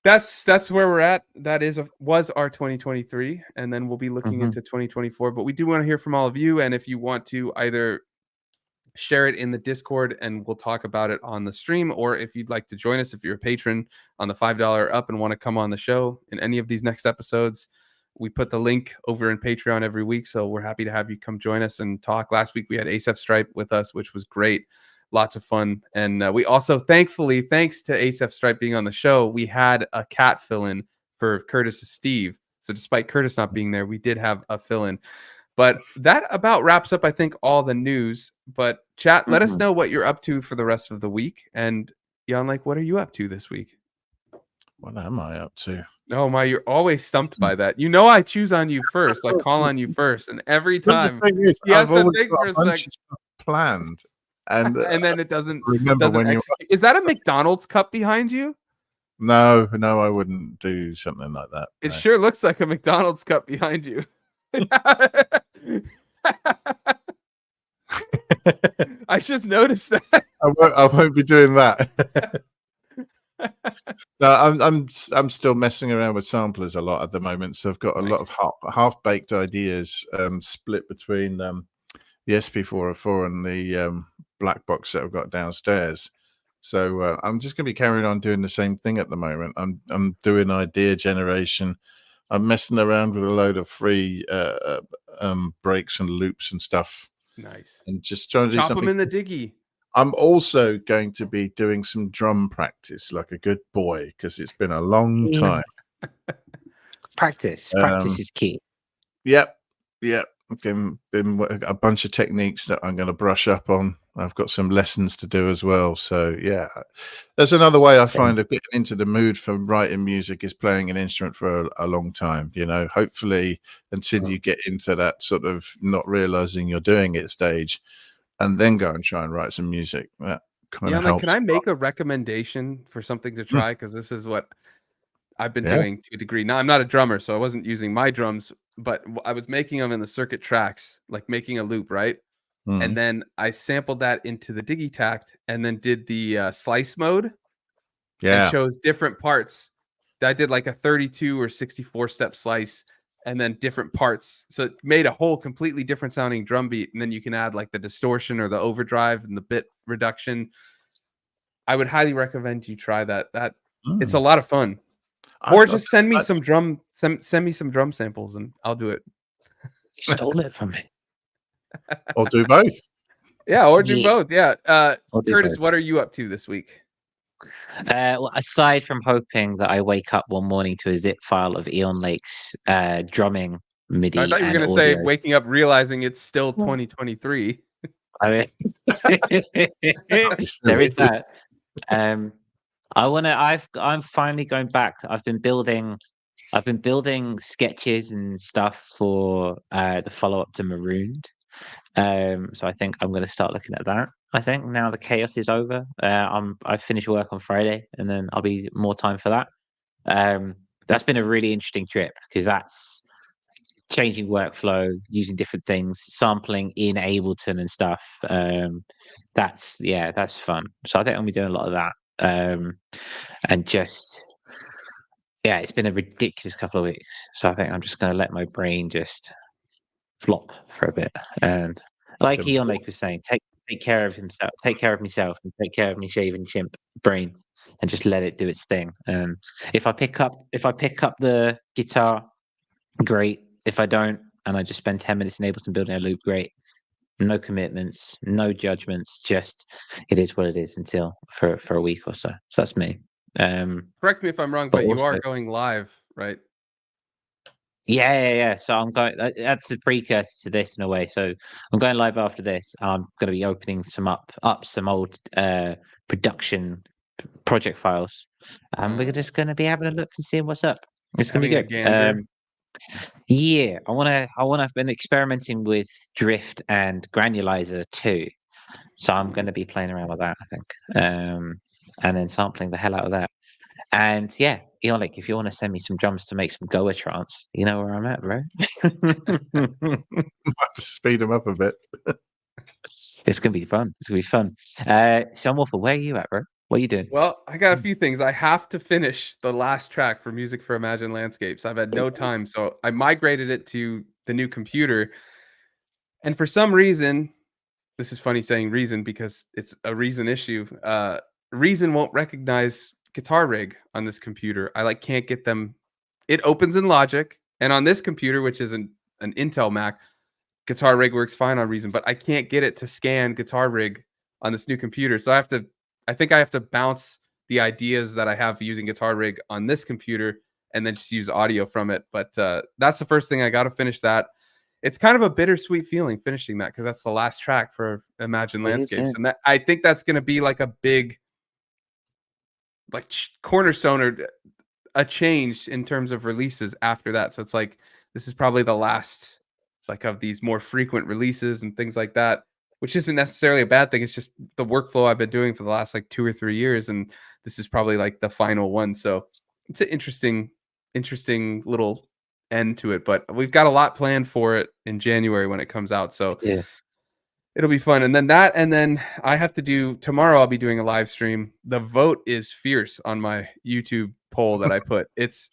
that's where we're at. That was our 2023, and then we'll be looking into 2024. But we do want to hear from all of you, and if you want to either share it in the Discord and we'll talk about it on the stream, or if you'd like to join us, if you're a patron on the $5 up and want to come on the show in any of these next episodes, we put the link over in Patreon every week, so we're happy to have you come join us and talk. Last week we had Asaph Stripe with us, which was great, lots of fun. And we also, thankfully, thanks to Asaph Stripe being on the show, we had a cat fill-in for Curtis's Steve. So despite Curtis not being there, we did have a fill-in. But that about wraps up, I think, all the news. But chat, let us know what you're up to for the rest of the week. And Jan, like, what are you up to this week? What am I up to? Oh my, you're always stumped by that. You know I choose on you first. I call on you first. And every But time the thing is, he has I've to always think got for a a bunch second. of stuff planned, and And then it doesn't remember when you. execute. Is that a McDonald's cup behind you? No, I wouldn't do something like that. It no. sure looks like a McDonald's cup behind you. I just noticed that. I won't be doing that. No, I'm still messing around with samplers a lot at the moment, so I've got a lot of half baked ideas split between the SP404 and the black box that I've got downstairs. So I'm just going to be carrying on doing the same thing at the moment. I'm doing idea generation. I'm messing around with a load of free breaks and loops and stuff. Nice. And just trying to do Chop something. them in the diggy. I'm also going to be doing some drum practice like a good boy, because it's been a long time. Practice is key. Yep. Been a bunch of techniques that I'm going to brush up on. I've got some lessons to do as well. So yeah, there's another way I find of getting into the mood for writing music is playing an instrument for a long time. You know, hopefully until you get into that sort of not realizing you're doing it stage, and then go and try and write some music. That kind of helps. Can I make a recommendation for something to try? Because this is what I've been doing to a degree. Now, I'm not a drummer, so I wasn't using my drums, but I was making them in the circuit tracks, like making a loop, right? And then I sampled that into the Digitact and then did the slice mode and chose different parts. I did like a 32 or 64 step slice and then different parts. So it made a whole completely different sounding drum beat. And then you can add like the distortion or the overdrive and the bit reduction. I would highly recommend you try that. It's a lot of fun. Or just send me some drum samples and I'll do it. You stole it from me. Or do both. Yeah, or do both. Yeah. I'll do Curtis, both. what are you up to this week? Well, aside from hoping that I wake up one morning to a zip file of Eon Lake's drumming I MIDI thought you were and gonna say audio. waking up realizing it's still Yeah. 2023. I mean, there is that. I'm finally going back. I've been building sketches and stuff for the follow-up to Marooned. So I think I'm gonna start looking at that. I think now the chaos is over. I finish work on Friday, and then I'll be more time for that. That's been a really interesting trip because that's changing workflow, using different things, sampling in Ableton and stuff. That's fun. So I think I'll be doing a lot of that. And just it's been a ridiculous couple of weeks. So I think I'm just going to let my brain just flop for a bit. And like Simple. Eon Lake was saying, take care of himself, take care of myself, and take care of me shaven chimp brain, and just let it do its thing. If I pick up the guitar, great. If I don't, and I just spend 10 minutes in Ableton building a loop, great. No commitments, no judgments. Just it is what it is until for a week or so. So that's me. Correct me if I'm wrong, But but you also, are going live, right? yeah. So I'm going. That's the precursor to this in a way. So I'm going live after this. I'm going to be opening some old production project files, and we're just going to be having a look and seeing what's up. It's going to be Having a good. gander. Yeah, I want to. I've been experimenting with drift and granulizer too, so I'm going to be playing around with that. I think, and then sampling the hell out of that. And yeah, Eolic, if you want to send me some drums to make some Goa trance, you know where I'm at, bro. Have to speed them up a bit. It's gonna be fun. It's gonna be fun. Sunwarper, where are you at, bro? What are you doing? Well, I got a few things. I have to finish the last track for Music for Imagined Landscapes. I've had no time, so I migrated it to the new computer. And for some reason, this is funny saying reason because it's a reason issue. Reason won't recognize Guitar Rig on this computer. I can't get them. It opens in Logic, and on this computer, which is an Intel Mac, Guitar Rig works fine on Reason, but I can't get it to scan Guitar Rig on this new computer. So I think I have to bounce the ideas that I have using Guitar Rig on this computer and then just use audio from it. But that's the first thing. I got to finish that. It's kind of a bittersweet feeling finishing that because that's the last track for Imagine Landscapes, and that I think that's going to be like a big, like cornerstone or a change in terms of releases after that. So it's like this is probably the last like of these more frequent releases and things like that, which isn't necessarily a bad thing. It's just the workflow I've been doing for the last like 2 or 3 years, and this is probably like the final one. So it's an interesting little end to it. But we've got a lot planned for it in January when it comes out. So Yeah. it'll be fun. And then I have to do tomorrow. I'll be doing a live stream. The vote is fierce on my YouTube poll that I put. It's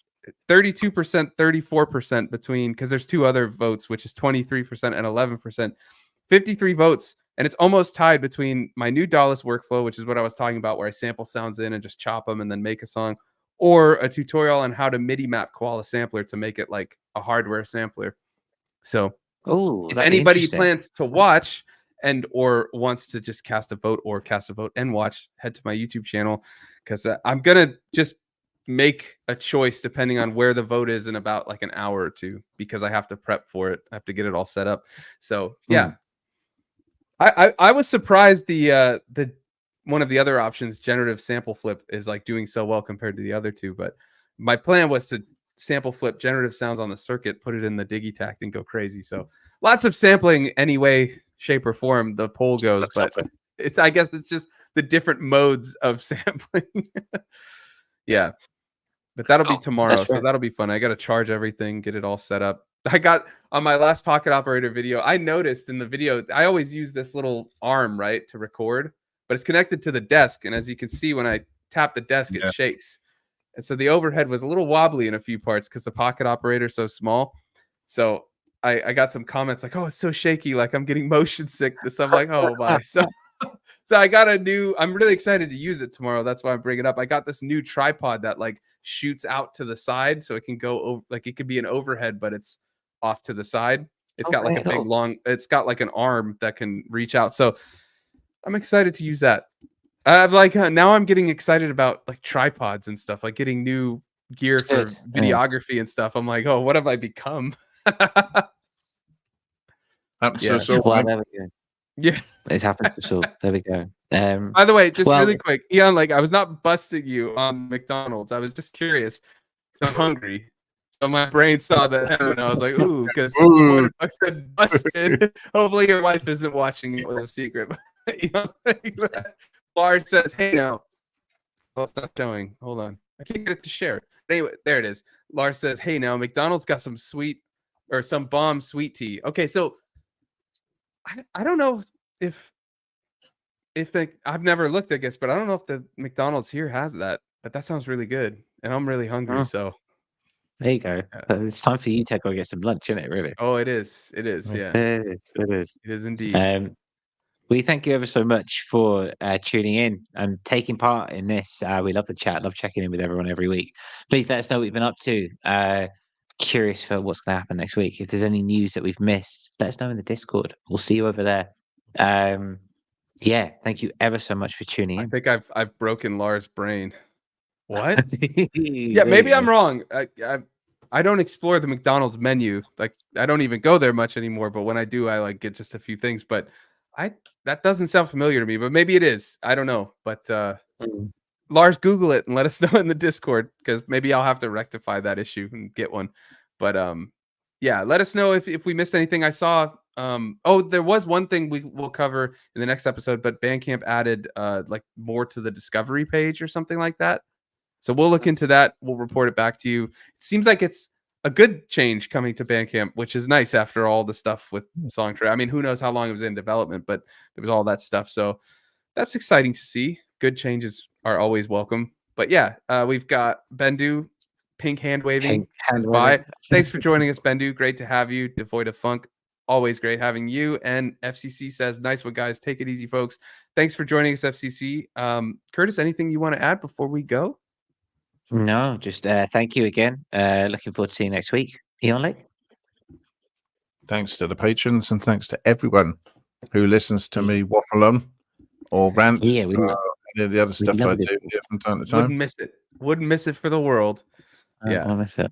32%, 34% between, because there's two other votes, which is 23% and 11%, 53 votes. And it's almost tied between my new Dallas workflow, which is what I was talking about, where I sample sounds in and just chop them and then make a song, or a tutorial on how to MIDI map Koala Sampler to make it like a hardware sampler. So Oh, if that'd be anybody interesting. plans to watch and or wants to just cast a vote and watch, head to my YouTube channel, because I'm gonna just make a choice depending on where the vote is in about like an hour or two, because I have to prep for it. I have to get it all set up. So yeah, I was surprised the one of the other options, generative sample flip, is like doing so well compared to the other two. But my plan was to sample flip generative sounds on the circuit, put it in the Digitact, and go crazy. So lots of sampling any way, shape, or form the poll goes, but I guess it's just the different modes of sampling. Yeah. But that'll be tomorrow, so that'll be fun. I got to charge everything, get it all set up. I got on my last Pocket Operator video, I noticed in the video, I always use this little arm, right, to record, but it's connected to the desk. And as you can see, when I tap the desk, it shakes. And so the overhead was a little wobbly in a few parts because the Pocket Operator is so small. So I got some comments like, oh, it's so shaky, like I'm getting motion sickness. I'm like, oh my. So I got I'm really excited to use it tomorrow. That's why I'm bringing it up. I got this new tripod that like shoots out to the side, so it can go over, like it could be an overhead, but it's off to the side. It's got like a big it's got like an arm that can reach out. So I'm excited to use that. Like now I'm getting excited about like tripods and stuff, like getting new gear It's for good. videography and stuff. I'm like, oh, what have I become? Yeah. Absolutely. Well, there we go. Yeah. It's happened for sure. There we go. By the way, just well, really quick, Eon, like I was not busting you on McDonald's. I was just curious. I'm hungry. So my brain saw that and I was like, ooh, because Ooh. I said busted. Hopefully your wife isn't watching. It was a secret. You know, like, Lars says, hey now. Oh, it's not showing. Hold on. I can't get it to share. Anyway, there it is. Lars says, hey now, McDonald's got some sweet or some bomb sweet tea. Okay, so I don't know if I've never looked, I guess, but I don't know if the McDonald's here has that. But that sounds really good, and I'm really hungry. Oh. So there you go. It's time for you to go get some lunch, isn't it? Really? oh, it is. It is. Yeah, It is. it is indeed. We thank you ever so much for tuning in and taking part in this. We love the chat, love checking in with everyone every week. Please let us know what you've been up to. Curious for what's going to happen next week. If there's any news that we've missed, let us know in the Discord. We'll see you over there. Yeah, thank you ever so much for tuning I in. think I've broken Lars' brain. What? Yeah, Yeah, maybe I'm wrong. I don't explore the McDonald's menu. Like I don't even go there much anymore. But when I do, I like get just a few things. But that doesn't sound familiar to me. But maybe it is. I don't know. But Lars, Google it and let us know in the Discord because maybe I'll have to rectify that issue and get one. But yeah, let us know if we missed anything. I saw there was one thing we will cover in the next episode, but Bandcamp added like more to the discovery page or something like that. So we'll look into that. We'll report it back to you. It seems like it's a good change coming to Bandcamp, which is nice after all the stuff with Songtray. I mean, who knows how long it was in development, but there was all that stuff. So that's exciting to see. Good changes are always welcome. But yeah, we've got Bendu, pink hand waving. Bye. Thanks for joining us, Bendu. Great to have you. Devoid of Funk. Always great having you. And FCC says, nice one, guys. Take it easy, folks. Thanks for joining us, FCC. Curtis, anything you want to add before we go? No, just thank you again. Looking forward to seeing you next week. Eon Lake. Thanks to the patrons and thanks to everyone who listens to me waffle on or rant. Yeah, we any of the other stuff I do here from time to time. Wouldn't miss it. Wouldn't miss it for the world. Yeah. I'll miss it.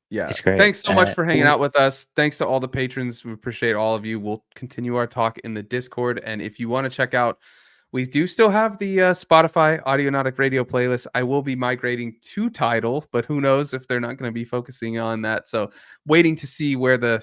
Yeah. It's great. Thanks so much for hanging out with us. Thanks to all the patrons. We appreciate all of you. We'll continue our talk in the Discord. And if you want to check out, we do still have the Spotify Audionautic radio playlist. I will be migrating to Tidal, but who knows if they're not going to be focusing on that. So waiting to see where the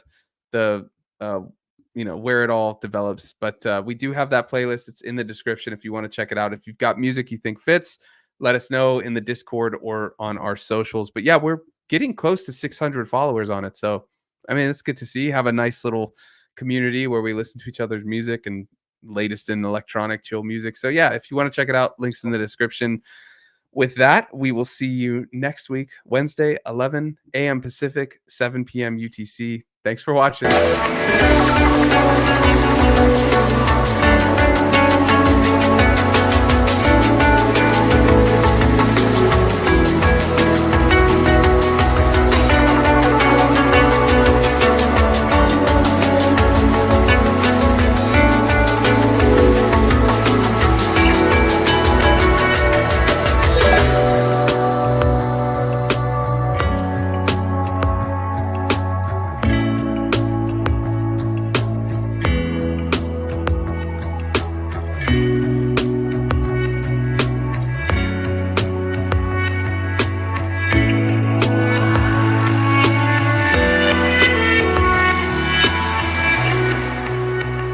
where it all develops. But we do have that playlist. It's in the description if you want to check it out. If you've got music you think fits, let us know in the Discord or on our socials. But yeah, we're getting close to 600 followers on it. So, I mean, it's good to see. Have a nice little community where we listen to each other's music and latest in electronic chill music. So yeah, if you want to check it out, links in the description. With that, we will see you next week, Wednesday, 11 a.m. Pacific, 7 p.m. UTC. Thanks for watching.